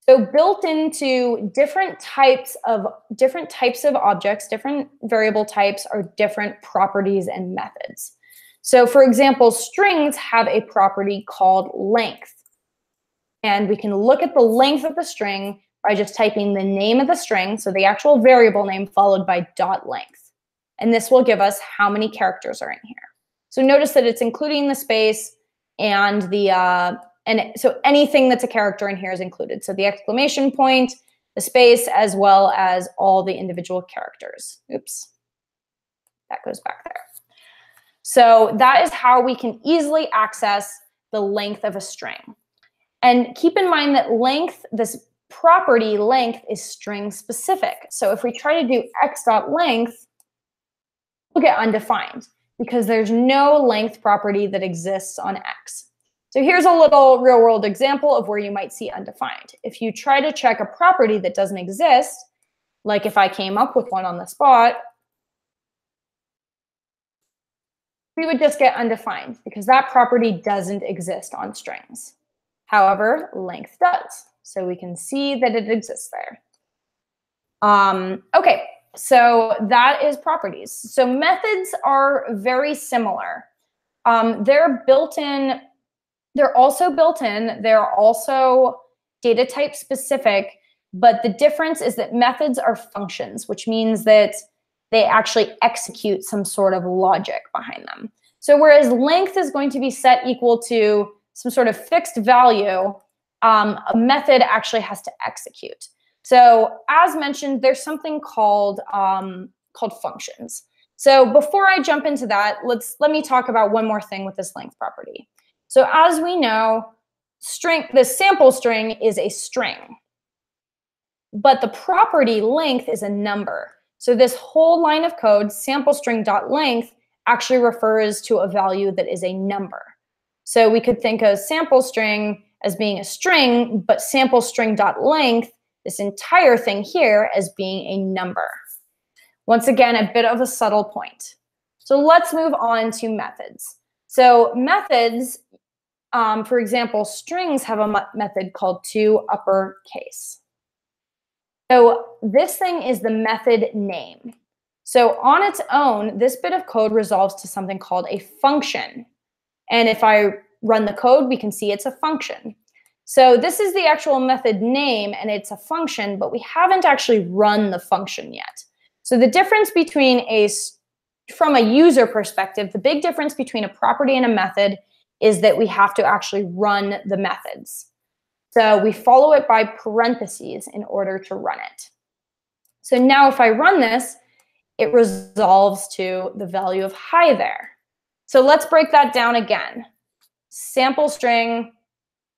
S1: So built into different types of objects, different variable types are different properties and methods. So for example, strings have a property called length. And we can look at the length of the string by just typing the name of the string, so the actual variable name followed by .length. And this will give us how many characters are in here. So notice that it's including the space and so anything that's a character in here is included. So the exclamation point, the space, as well as all the individual characters. Oops, that goes back there. So that is how we can easily access the length of a string. And keep in mind that length, this property length, is string specific. So if we try to do x.length, we'll get undefined because there's no length property that exists on X. So here's a little real world example of where you might see undefined. If you try to check a property that doesn't exist, like if I came up with one on the spot, we would just get undefined because that property doesn't exist on strings. However, length does. So we can see that it exists there. Okay, So that is properties. So methods are very similar. They're built-in. They're also built-in. They're also data type specific. But the difference is that methods are functions, which means that they actually execute some sort of logic behind them. So whereas length is going to be set equal to some sort of fixed value, a method actually has to execute. So as mentioned, there's something called functions. So before I jump into that, let me talk about one more thing with this length property. So as we know, the sample string is a string, but the property length is a number. So this whole line of code, sample string.length, actually refers to a value that is a number. So we could think of sample string as being a string, but sample string.length, this entire thing here, as being a number. Once again, a bit of a subtle point. So let's move on to methods. So methods, for example, strings have a method called toUpperCase. So this thing is the method name. So on its own, this bit of code resolves to something called a function. And if I run the code, we can see it's a function. So this is the actual method name, and it's a function, but we haven't actually run the function yet. So the difference between from a user perspective, the big difference between a property and a method is that we have to actually run the methods. So we follow it by parentheses in order to run it. So now if I run this, it resolves to the value of hi there. So let's break that down again. Sample string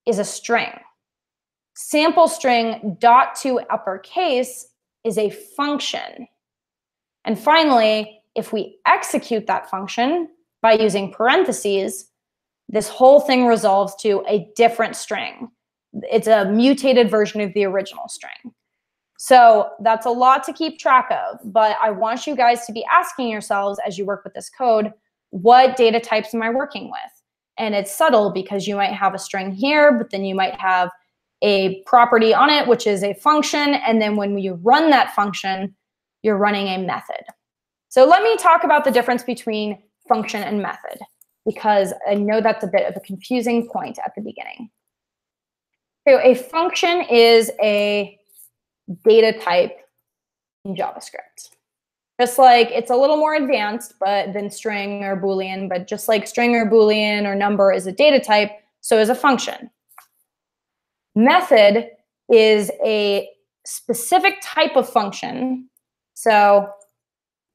S1: is a string. Sample string dot toUpperCase is a function. And finally, if we execute that function by using parentheses, this whole thing resolves to a different string. It's a mutated version of the original string. So that's a lot to keep track of, but I want you guys to be asking yourselves as you work with this code, what data types am I working with? And it's subtle because you might have a string here, but then you might have a property on it, which is a function. And then when you run that function, you're running a method. So let me talk about the difference between function and method, because I know that's a bit of a confusing point at the beginning. So a function is a data type in JavaScript. Just like it's a little more advanced than string or Boolean, but just like string or Boolean or number is a data type, so is a function. Method is a specific type of function, so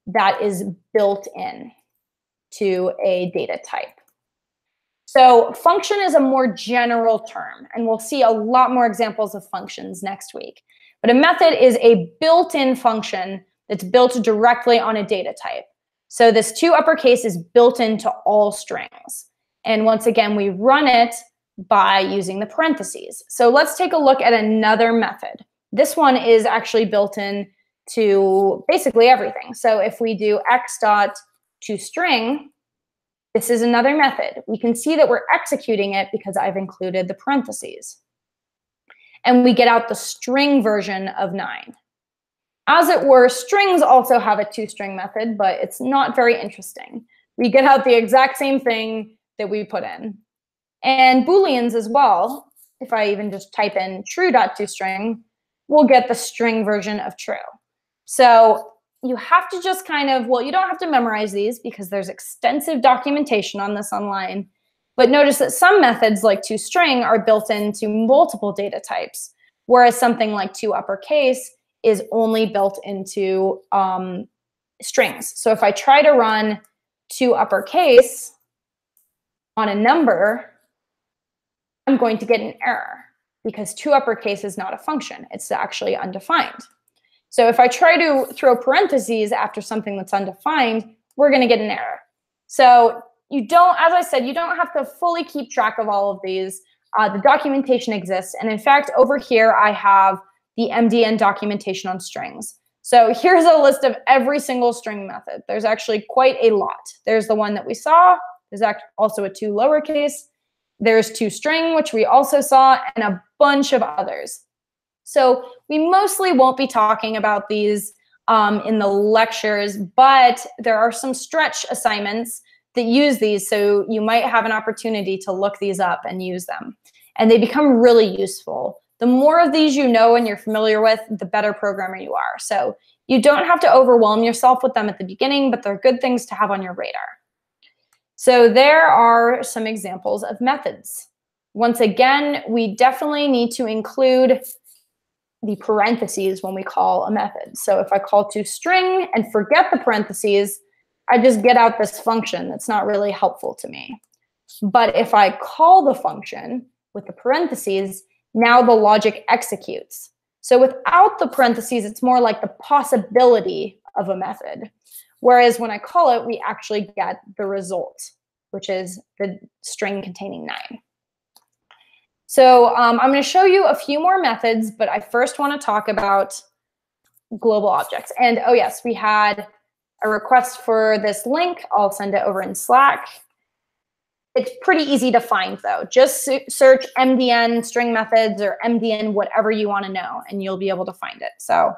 S1: that is built in to a data type. So function is a more general term, and we'll see a lot more examples of functions next week. But a method is a built-in function that's built directly on a data type. So this toUpperCase is built into all strings. And once again, we run it by using the parentheses. So let's take a look at another method. This one is actually built in to basically everything. So if we do x.toString, this is another method. We can see that we're executing it because I've included the parentheses. And we get out the string version of 9. As it were, strings also have a toString method, but it's not very interesting. We get out the exact same thing that we put in. And Booleans as well, if I even just type in true.toString, we'll get the string version of true. So you have to just kind of, well, you don't have to memorize these because there's extensive documentation on this online. But notice that some methods like toString are built into multiple data types, whereas something like toUpperCase is only built into strings. So if I try to run toUpperCase on a number, I'm going to get an error because toUpperCase is not a function. It's actually undefined. So if I try to throw parentheses after something that's undefined, we're going to get an error. So you don't, as I said, you don't have to fully keep track of all of these. The documentation exists. And in fact, over here, I have the MDN documentation on strings. So here's a list of every single string method. There's actually quite a lot. There's the one that we saw. There's also a toLowerCase. There's toString, which we also saw, and a bunch of others. So we mostly won't be talking about these in the lectures, but there are some stretch assignments that use these, so you might have an opportunity to look these up and use them. And they become really useful. The more of these you know and you're familiar with, the better programmer you are. So you don't have to overwhelm yourself with them at the beginning, but they're good things to have on your radar. So there are some examples of methods. Once again, we definitely need to include the parentheses when we call a method. So if I call to string and forget the parentheses, I just get out this function that's not really helpful to me. But if I call the function with the parentheses, now the logic executes. So without the parentheses, it's more like the possibility of a method. Whereas when I call it, we actually get the result, which is the string containing 9. So I'm going to show you a few more methods, but I first want to talk about global objects. And oh yes, we had a request for this link. I'll send it over in Slack. It's pretty easy to find though. Just search MDN string methods or MDN whatever you want to know, and you'll be able to find it. So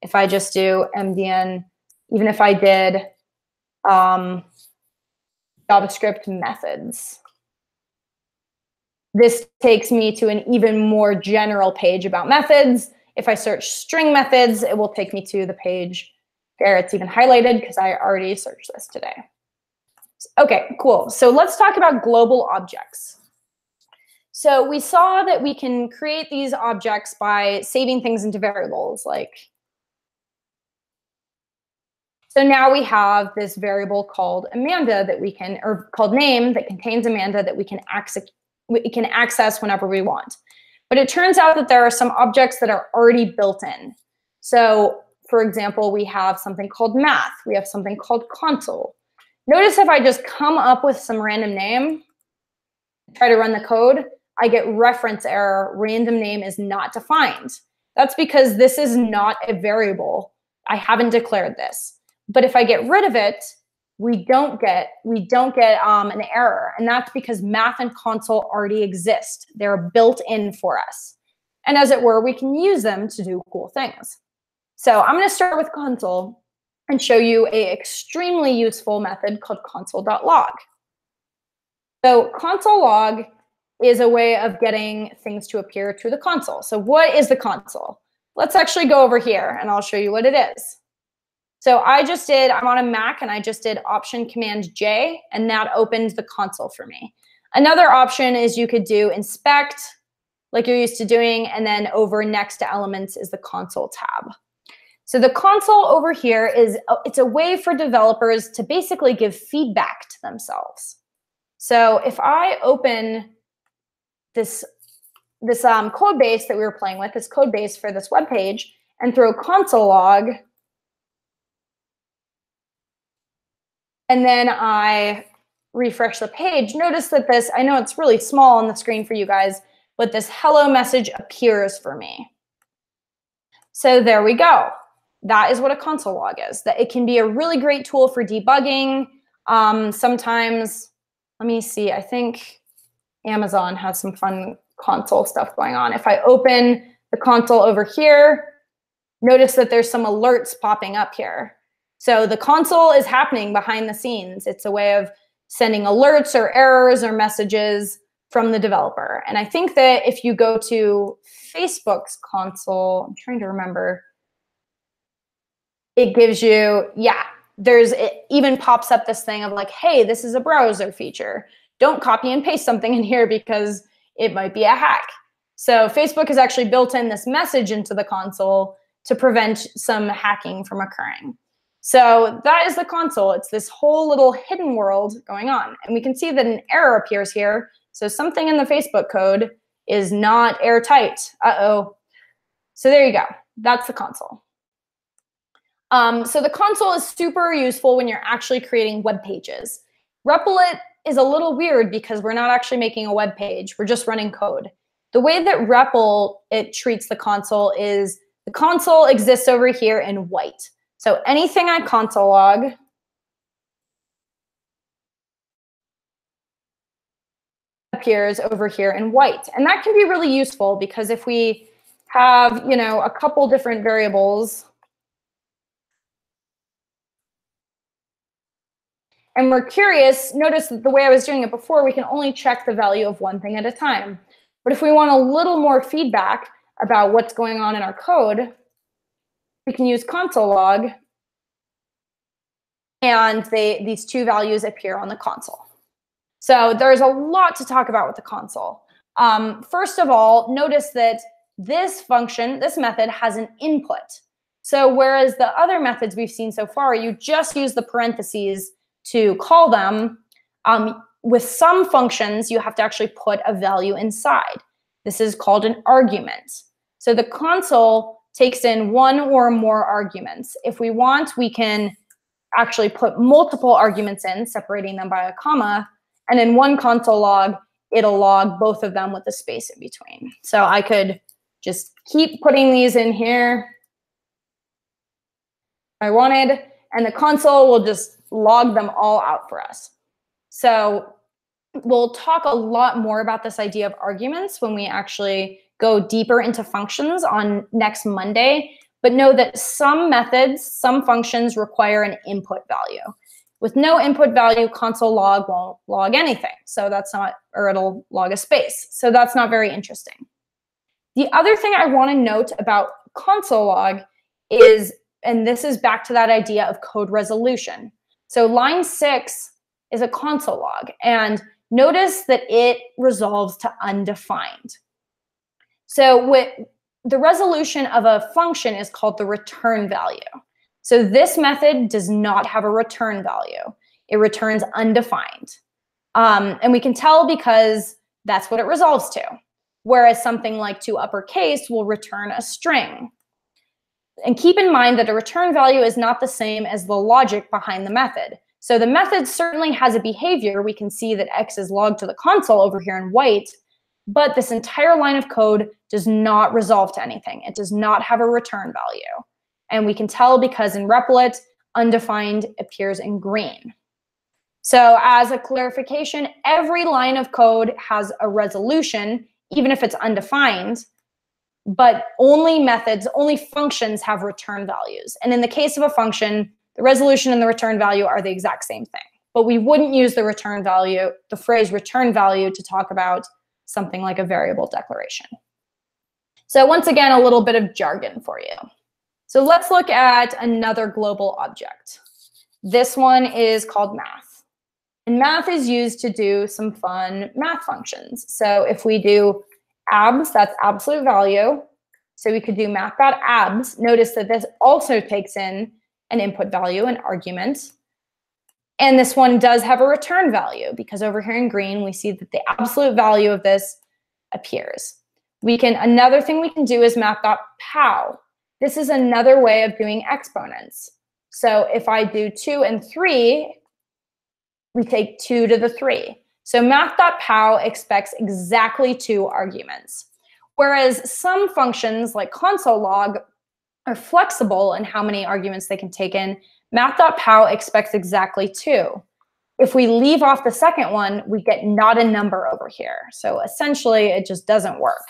S1: if I just do MDN, even if I did JavaScript methods, this takes me to an even more general page about methods. If I search string methods, it will take me to the page there. It's even highlighted because I already searched this today. Okay, cool. So let's talk about global objects. So we saw that we can create these objects by saving things into variables. So now we have this variable called Amanda that we can, or called name, that contains Amanda that we can access whenever we want. But it turns out that there are some objects that are already built in. So for example, we have something called math. We have something called console. Notice if I just come up with some random name, try to run the code, I get reference error, random name is not defined. That's because this is not a variable. I haven't declared this. But if I get rid of it, we don't get an error. And that's because math and console already exist. They're built in for us. And as it were, we can use them to do cool things. So I'm going to start with console and show you an extremely useful method called console.log. So console log is a way of getting things to appear to the console. So what is the console? Let's actually go over here and I'll show you what it is. So I'm on a Mac and I just did Option Command J and that opened the console for me. Another option is you could do inspect like you're used to doing, and then over next to elements is the console tab. So the console over here it's a way for developers to basically give feedback to themselves. So if I open this code base that we were playing with, this code base for this web page, and throw console log, and then I refresh the page, notice that this, I know it's really small on the screen for you guys, but this hello message appears for me. So there we go. That is what a console log is. That it can be a really great tool for debugging. Sometimes, let me see, I think Amazon has some fun console stuff going on. If I open the console over here, notice that there's some alerts popping up here. So the console is happening behind the scenes. It's a way of sending alerts or errors or messages from the developer. And I think that if you go to Facebook's console, I'm trying to remember, it gives you, it even pops up this thing of like, hey, this is a browser feature. Don't copy and paste something in here because it might be a hack. So Facebook has actually built in this message into the console to prevent some hacking from occurring. So that is the console. It's this whole little hidden world going on. And we can see that an error appears here. So something in the Facebook code is not airtight. Uh-oh. So there you go. That's the console. So the console is super useful when you're actually creating web pages. Replit is a little weird because we're not actually making a web page. We're just running code. The way that REPL treats the console is the console exists over here in white. So anything I console log appears over here in white. And that can be really useful because if we have, a couple different variables, and we're curious, notice that the way I was doing it before, we can only check the value of one thing at a time. But if we want a little more feedback about what's going on in our code, we can use console log, and these two values appear on the console. So there's a lot to talk about with the console. First of all, notice that this function, this method, has an input. So whereas the other methods we've seen so far, you just use the parentheses to call them, with some functions, you have to actually put a value inside. This is called an argument. So the console takes in one or more arguments. If we want, we can actually put multiple arguments in, separating them by a comma, and in one console log, it'll log both of them with a space in between. So I could just keep putting these in here if I wanted, and the console will just log them all out for us. So we'll talk a lot more about this idea of arguments when we actually go deeper into functions on next Monday. But know that some methods, some functions require an input value. With no input value, console log won't log anything. So that's not, or it'll log a space. So that's not very interesting. The other thing I want to note about console log is, and this is back to that idea of code resolution. So line 6 is a console log, and notice that it resolves to undefined. So the resolution of a function is called the return value. So this method does not have a return value. It returns undefined. And we can tell because that's what it resolves to. Whereas something like to uppercase will return a string. And keep in mind that a return value is not the same as the logic behind the method. So the method certainly has a behavior. We can see that X is logged to the console over here in white, but this entire line of code does not resolve to anything. It does not have a return value. And we can tell because in Replit, undefined appears in green. So as a clarification, every line of code has a resolution, even if it's undefined, but only methods, only functions have return values. And in the case of a function, the resolution and the return value are the exact same thing. But we wouldn't use the return value, the phrase return value, to talk about something like a variable declaration. So once again, a little bit of jargon for you. So let's look at another global object. This one is called math. And math is used to do some fun math functions. So if we do abs, that's absolute value. So we could do math.abs. Notice that this also takes in an input value, an argument. And this one does have a return value because over here in green, we see that the absolute value of this appears. Another thing we can do is math.pow. This is another way of doing exponents. So if I do 2 and 3, we take 2 to the 3. So math.pow expects exactly 2 arguments. Whereas some functions like console log are flexible in how many arguments they can take in, math.pow expects exactly 2. If we leave off the second one, we get not a number over here. So essentially, it just doesn't work.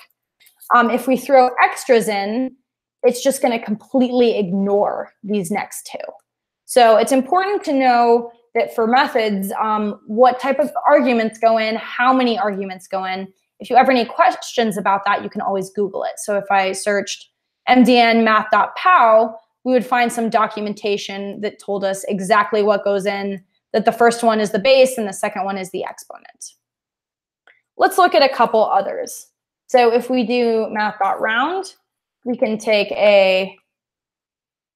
S1: If we throw extras in, it's just going to completely ignore these next 2. So it's important to know that for methods, what type of arguments go in, how many arguments go in. If you ever need questions about that, you can always Google it. So if I searched mdn math.pow, we would find some documentation that told us exactly what goes in, that the first one is the base and the second one is the exponent. Let's look at a couple others. So if we do math.round, we can take a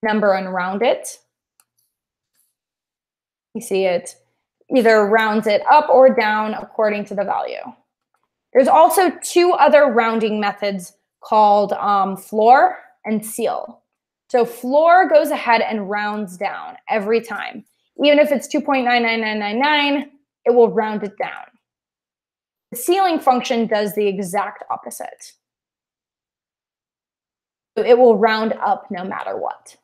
S1: number and round it. You see it either rounds it up or down according to the value. There's also 2 other rounding methods called floor and ceil. So floor goes ahead and rounds down every time. Even if it's 2.99999, it will round it down. The ceiling function does the exact opposite. So it will round up no matter what.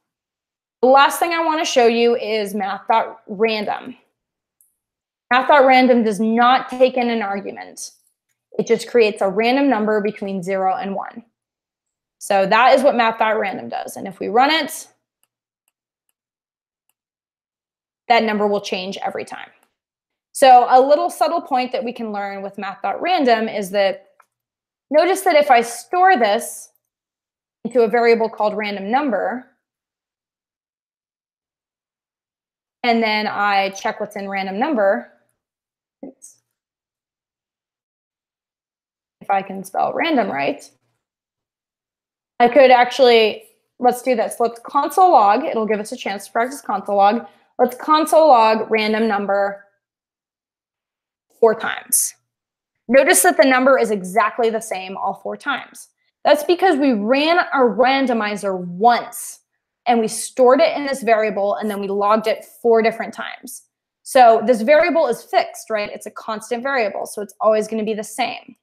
S1: The last thing I want to show you is math.random. Math.random does not take in an argument. It just creates a random number between 0 and 1. So that is what math.random does. And if we run it, that number will change every time. So a little subtle point that we can learn with math.random is that notice that if I store this into a variable called random number, and then I check what's in random number, if I can spell random right, I could actually, let's do this. Let's console log. It'll give us a chance to practice console log. Let's console log random number 4 times. Notice that the number is exactly the same all 4 times. That's because we ran our randomizer once and we stored it in this variable and then we logged it 4 different times. So this variable is fixed, right? It's a constant variable, so it's always going to be the same.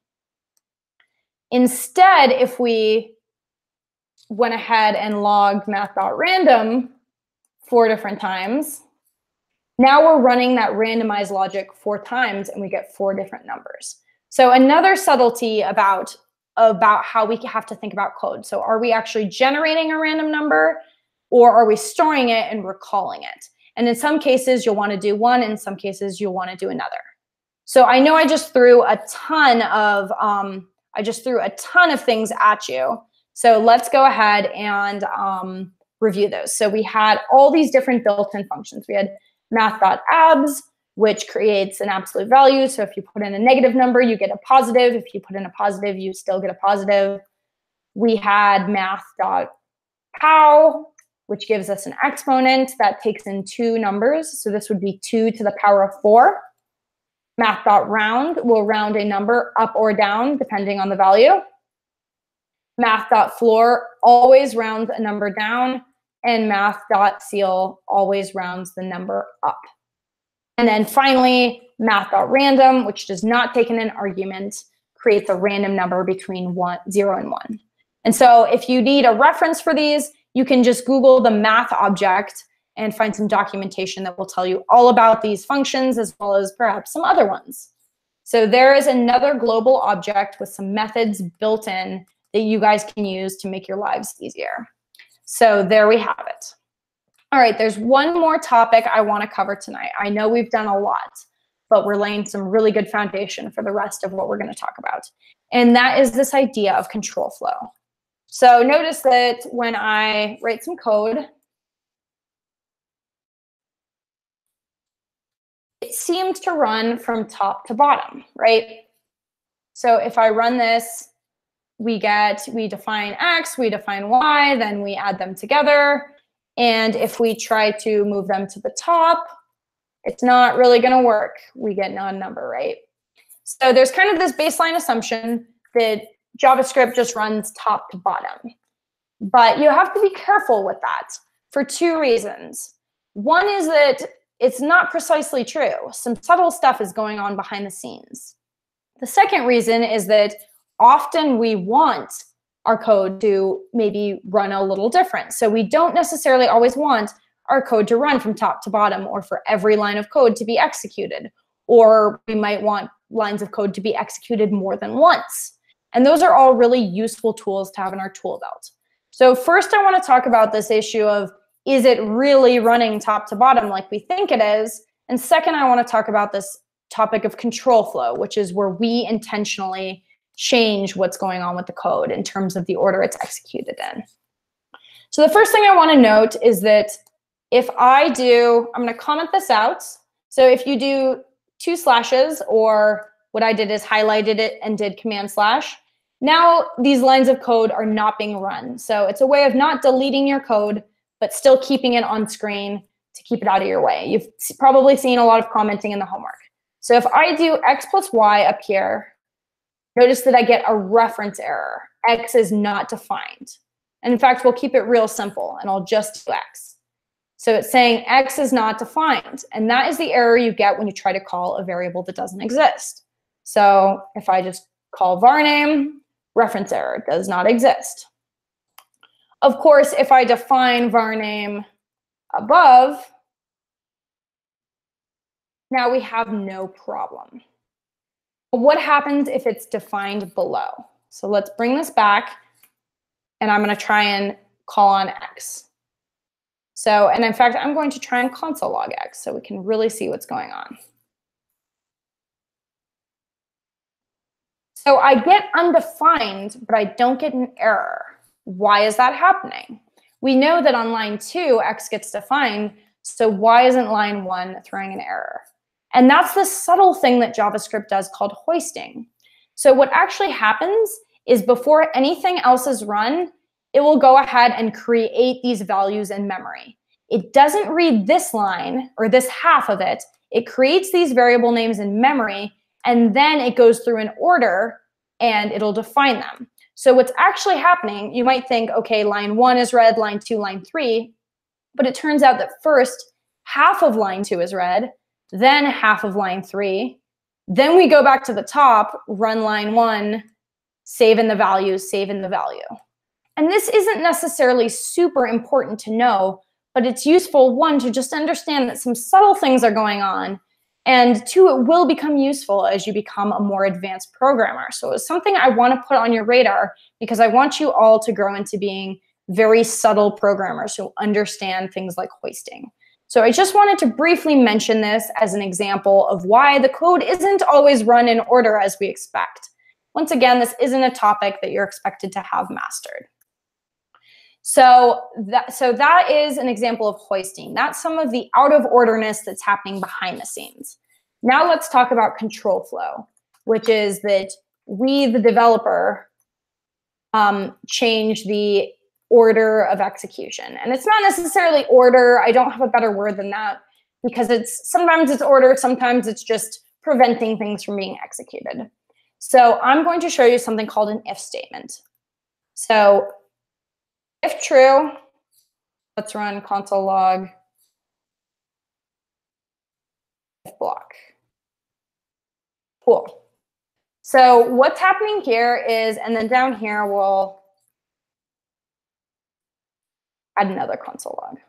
S1: Instead, if we went ahead and logged math.random 4 different times, now we're running that randomized logic 4 times and we get 4 different numbers. So another subtlety about how we have to think about code. So are we actually generating a random number or are we storing it and recalling it? And in some cases, you'll want to do one. In some cases, you'll want to do another. So I know I just threw a ton of things at you. So let's go ahead and review those. So we had all these different built-in functions. We had math.abs, which creates an absolute value. So if you put in a negative number, you get a positive. If you put in a positive, you still get a positive. We had math.pow, which gives us an exponent that takes in 2 numbers. So this would be 2 to the power of 4. Math.round will round a number up or down depending on the value. Math.floor always rounds a number down, and math.ceil always rounds the number up. And then finally, math.random, which does not take in an argument, creates a random number between 0 and 1. And so if you need a reference for these, you can just Google the math object and find some documentation that will tell you all about these functions as well as perhaps some other ones. So there is another global object with some methods built in that you guys can use to make your lives easier. So there we have it. All right, there's one more topic I want to cover tonight. I know we've done a lot, but we're laying some really good foundation for the rest of what we're going to talk about. And that is this idea of control flow. So notice that when I write some code, it seems to run from top to bottom, right? So if I run this, we define X, we define Y, then we add them together. And if we try to move them to the top, it's not really going to work. We get a number, right? So there's kind of this baseline assumption that JavaScript just runs top to bottom. But you have to be careful with that for 2 reasons. One is that it's not precisely true. Some subtle stuff is going on behind the scenes. The second reason is that often we want our code to maybe run a little different. So we don't necessarily always want our code to run from top to bottom or for every line of code to be executed. Or we might want lines of code to be executed more than once. And those are all really useful tools to have in our tool belt. So first I want to talk about this issue of, is it really running top to bottom like we think it is? And second, I want to talk about this topic of control flow, which is where we intentionally change what's going on with the code in terms of the order it's executed in. So the first thing I want to note is that if I'm going to comment this out. So if you do 2 slashes, or what I did is highlighted it and did command slash, now these lines of code are not being run. So it's a way of not deleting your code, but still keeping it on screen to keep it out of your way. You've probably seen a lot of commenting in the homework. So if I do X plus Y up here, notice that I get a reference error. X is not defined. And in fact, we'll keep it real simple, and I'll just do X. So it's saying X is not defined. And that is the error you get when you try to call a variable that doesn't exist. So if I just call varname, reference error does not exist. Of course, if I define varname above, now we have no problem. What happens if it's defined below? So let's bring this back, and I'm going to try and call on X. So, and in fact, I'm going to try and console log x so we can really see what's going on. So I get undefined, but I don't get an error. Why is that happening? We know that on line 2, x gets defined, so why isn't line 1 throwing an error? And that's the subtle thing that JavaScript does called hoisting. So what actually happens is before anything else is run, it will go ahead and create these values in memory. It doesn't read this line or this half of it. It creates these variable names in memory, and then it goes through an order and it'll define them. So what's actually happening, you might think, okay, line 1 is read, line 2, line 3, but it turns out that first half of line 2 is read, then half of line 3, then we go back to the top, run line 1, save in the value, save in the value. And this isn't necessarily super important to know, but it's useful, 1, to just understand that some subtle things are going on, and 2, it will become useful as you become a more advanced programmer. So it's something I want to put on your radar because I want you all to grow into being very subtle programmers who understand things like hoisting. So I just wanted to briefly mention this as an example of why the code isn't always run in order as we expect. Once again, this isn't a topic that you're expected to have mastered. So that is an example of hoisting. That's some of the out of orderness that's happening behind the scenes. Now let's talk about control flow, which is that we, the developer, change the order of execution. And it's not necessarily order. I don't have a better word than that because sometimes it's order, sometimes it's just preventing things from being executed. So I'm going to show you something called an if statement. So if true, let's run console log if block. Cool. So what's happening here is, and then down here we'll add another console log.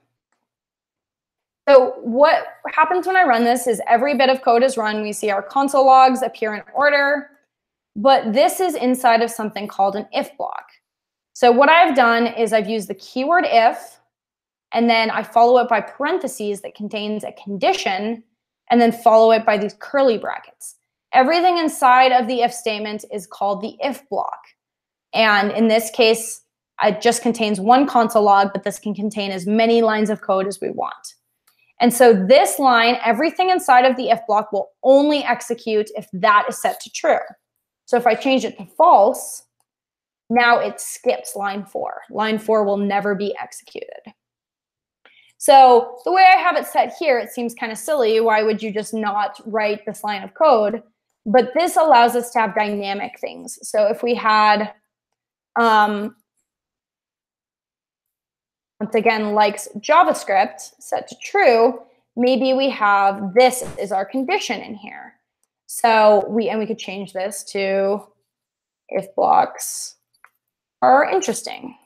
S1: So what happens when I run this is every bit of code is run. We see our console logs appear in order, but this is inside of something called an if block. So what I've done is I've used the keyword if, and then I follow it by parentheses that contains a condition, and then follow it by these curly brackets. Everything inside of the if statement is called the if block. And in this case, it just contains one console log, but this can contain as many lines of code as we want. And so this line, everything inside of the if block will only execute if that is set to true. So if I change it to false, now it skips line 4. Line 4 will never be executed. So the way I have it set here, it seems kind of silly. Why would you just not write this line of code? But this allows us to have dynamic things. So if we had, once again, likes JavaScript set to true, maybe we have this is our condition in here. So we could change this to if blocks are interesting.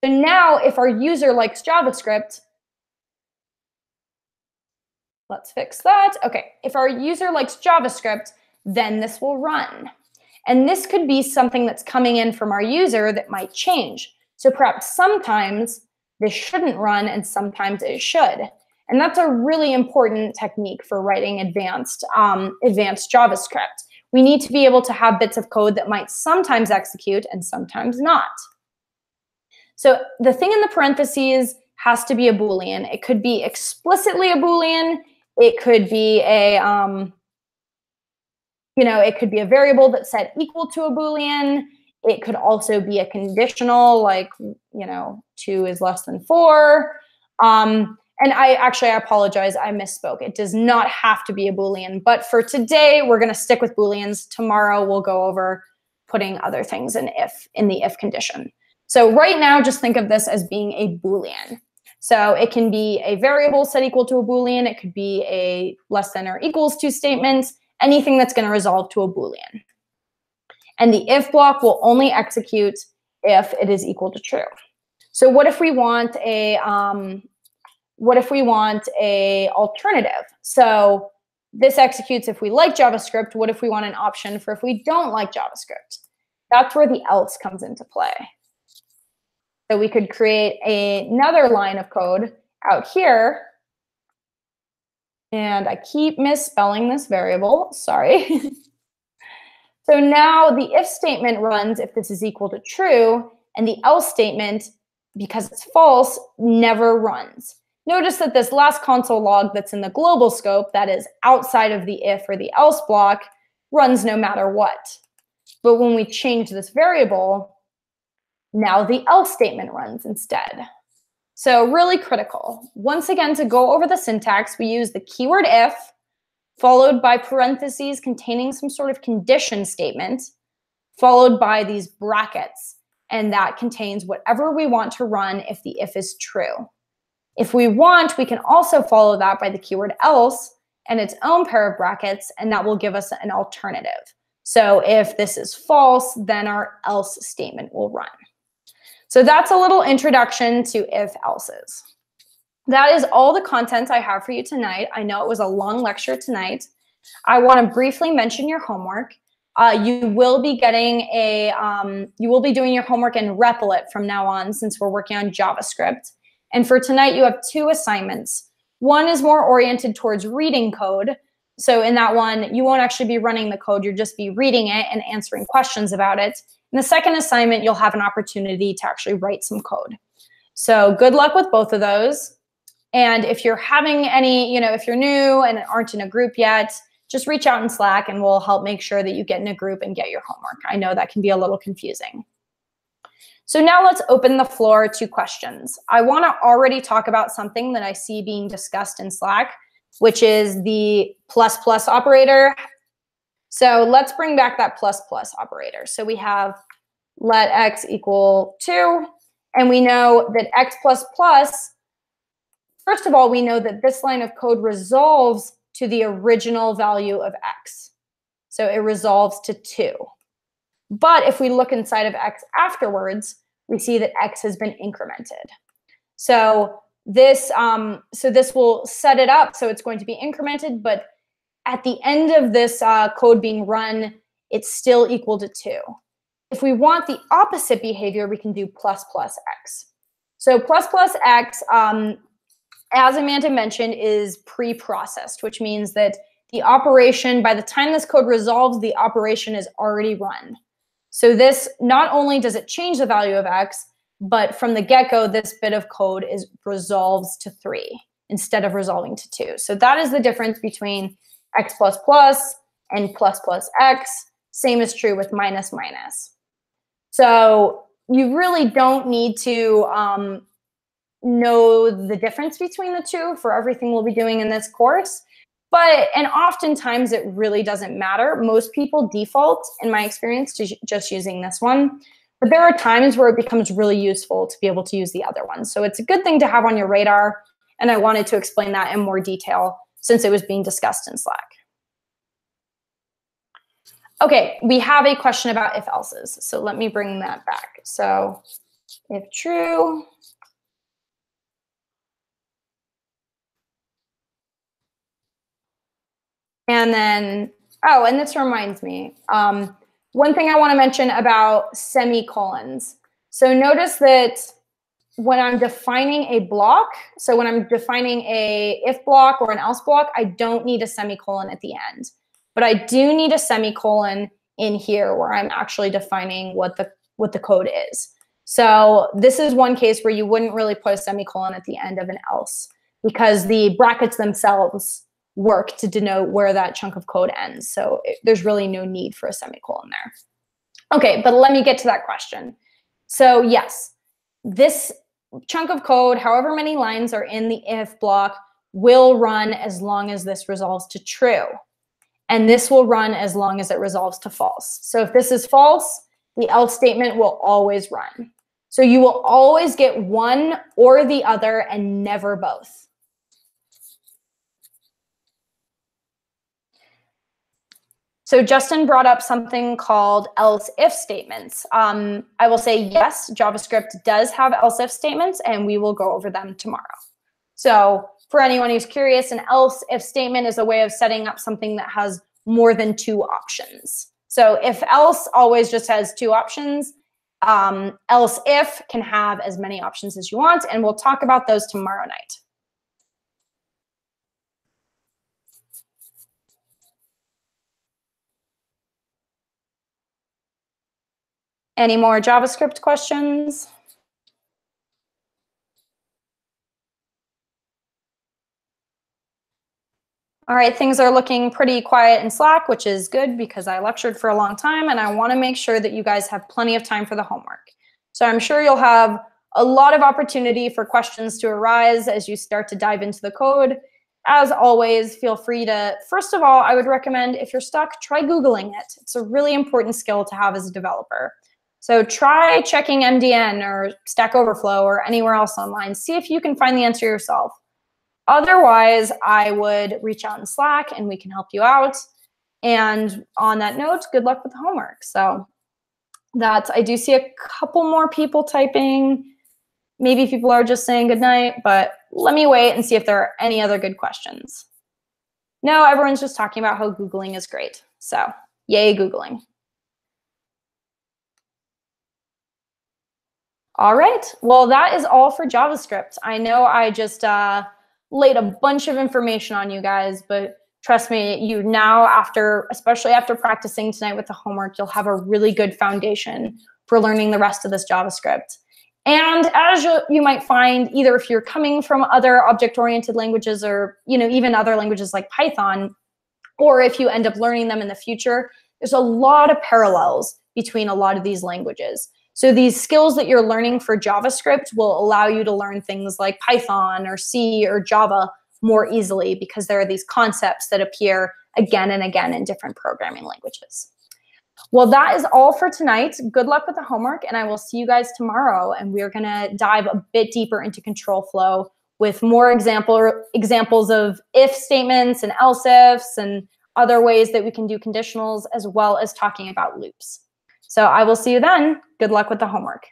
S1: So now if our user likes JavaScript, let's fix that. Okay, if our user likes JavaScript, then this will run. And this could be something that's coming in from our user that might change. So perhaps sometimes this shouldn't run and sometimes it should. And that's a really important technique for writing advanced JavaScript. We need to be able to have bits of code that might sometimes execute and sometimes not. So the thing in the parentheses has to be a Boolean. It could be explicitly a Boolean. It could be a, it could be a variable that's set equal to a Boolean. It could also be a conditional, like, 2 is less than 4. And I apologize, I misspoke. It does not have to be a Boolean, but for today, we're gonna stick with Booleans. Tomorrow, we'll go over putting other things in the if condition. So right now, just think of this as being a Boolean. So it can be a variable set equal to a Boolean. It could be a less than or equals to statement, anything that's gonna resolve to a Boolean. And the if block will only execute if it is equal to true. So what if we want a alternative? So this executes if we like JavaScript. What if we want an option for if we don't like JavaScript? That's where the else comes into play. So we could create another line of code out here. And I keep misspelling this variable, sorry. So now the if statement runs if this is equal to true, and the else statement, because it's false, never runs. Notice that this last console log that's in the global scope, that is outside of the if or the else block, runs no matter what. But when we change this variable, now the else statement runs instead. So really critical. Once again, to go over the syntax, we use the keyword if, followed by parentheses containing some sort of condition statement, followed by these brackets. And that contains whatever we want to run if the if is true. If we want, we can also follow that by the keyword else and its own pair of brackets, and that will give us an alternative. So if this is false, then our else statement will run. So that's a little introduction to if-elses. That is all the content I have for you tonight. I know it was a long lecture tonight. I want to briefly mention your homework. You will be doing your homework in Replit from now on, since we're working on JavaScript. And for tonight, you have 2 assignments. One is more oriented towards reading code. So in that one, you won't actually be running the code, you'll just be reading it and answering questions about it. In the second assignment, you'll have an opportunity to actually write some code. So good luck with both of those. And if you're having any, if you're new and aren't in a group yet, just reach out in Slack and we'll help make sure that you get in a group and get your homework. I know that can be a little confusing. So now let's open the floor to questions. I want to already talk about something that I see being discussed in Slack, which is the plus plus operator. So let's bring back that plus plus operator. So we have let x equal 2, and we know that x plus plus, first of all, we know that this line of code resolves to the original value of x. So it resolves to 2. But if we look inside of x afterwards, we see that x has been incremented. So this will set it up so it's going to be incremented, but at the end of this code being run, it's still equal to 2. If we want the opposite behavior, we can do plus plus x. So plus plus x, as Amanda mentioned, is pre-processed, which means that the operation, by the time this code resolves, the operation is already run. So this, not only does it change the value of x, but from the get-go, this bit of code resolves to 3 instead of resolving to 2. So that is the difference between x plus plus and plus plus x. Same is true with minus minus. So you really don't need to know the difference between the two for everything we'll be doing in this course. And oftentimes it really doesn't matter. Most people default, in my experience, to just using this one. But there are times where it becomes really useful to be able to use the other one. So it's a good thing to have on your radar. And I wanted to explain that in more detail since it was being discussed in Slack. Okay, we have a question about if-elses. So let me bring that back. So if true, and then, oh, and this reminds me, one thing I want to mention about semicolons. So notice that when I'm defining a block, so when I'm defining a if block or an else block, I don't need a semicolon at the end. But I do need a semicolon in here where I'm actually defining what the code is. So this is one case where you wouldn't really put a semicolon at the end of an else because the brackets themselves work to denote where that chunk of code ends. So there's really no need for a semicolon there. Okay, but let me get to that question. So yes, this chunk of code, however many lines are in the if block, will run as long as this resolves to true. And this will run as long as it resolves to false. So if this is false, the else statement will always run. So you will always get one or the other and never both. So Justin brought up something called else if statements. I will say yes, JavaScript does have else if statements, and we will go over them tomorrow. So for anyone who's curious, an else if statement is a way of setting up something that has more than 2 options. So if else always just has 2 options, else if can have as many options as you want, and we'll talk about those tomorrow night. Any more JavaScript questions? All right, things are looking pretty quiet in Slack, which is good because I lectured for a long time and I want to make sure that you guys have plenty of time for the homework. So I'm sure you'll have a lot of opportunity for questions to arise as you start to dive into the code. As always, feel free to, first of all, I would recommend if you're stuck, try Googling it. It's a really important skill to have as a developer. So try checking MDN or Stack Overflow or anywhere else online. See if you can find the answer yourself. Otherwise, I would reach out in Slack and we can help you out. And on that note, good luck with the homework. So I do see a couple more people typing. Maybe people are just saying good night, but let me wait and see if there are any other good questions. No, everyone's just talking about how Googling is great. So yay, Googling. All right, well, that is all for JavaScript. I know I just laid a bunch of information on you guys, but trust me, you now, especially after practicing tonight with the homework, you'll have a really good foundation for learning the rest of this JavaScript. And as you might find, either if you're coming from other object-oriented languages or even other languages like Python, or if you end up learning them in the future, there's a lot of parallels between a lot of these languages. So these skills that you're learning for JavaScript will allow you to learn things like Python or C or Java more easily because there are these concepts that appear again and again in different programming languages. Well, that is all for tonight. Good luck with the homework, and I will see you guys tomorrow. And we're going to dive a bit deeper into control flow with more examples of if statements and else ifs and other ways that we can do conditionals, as well as talking about loops. So I will see you then. Good luck with the homework.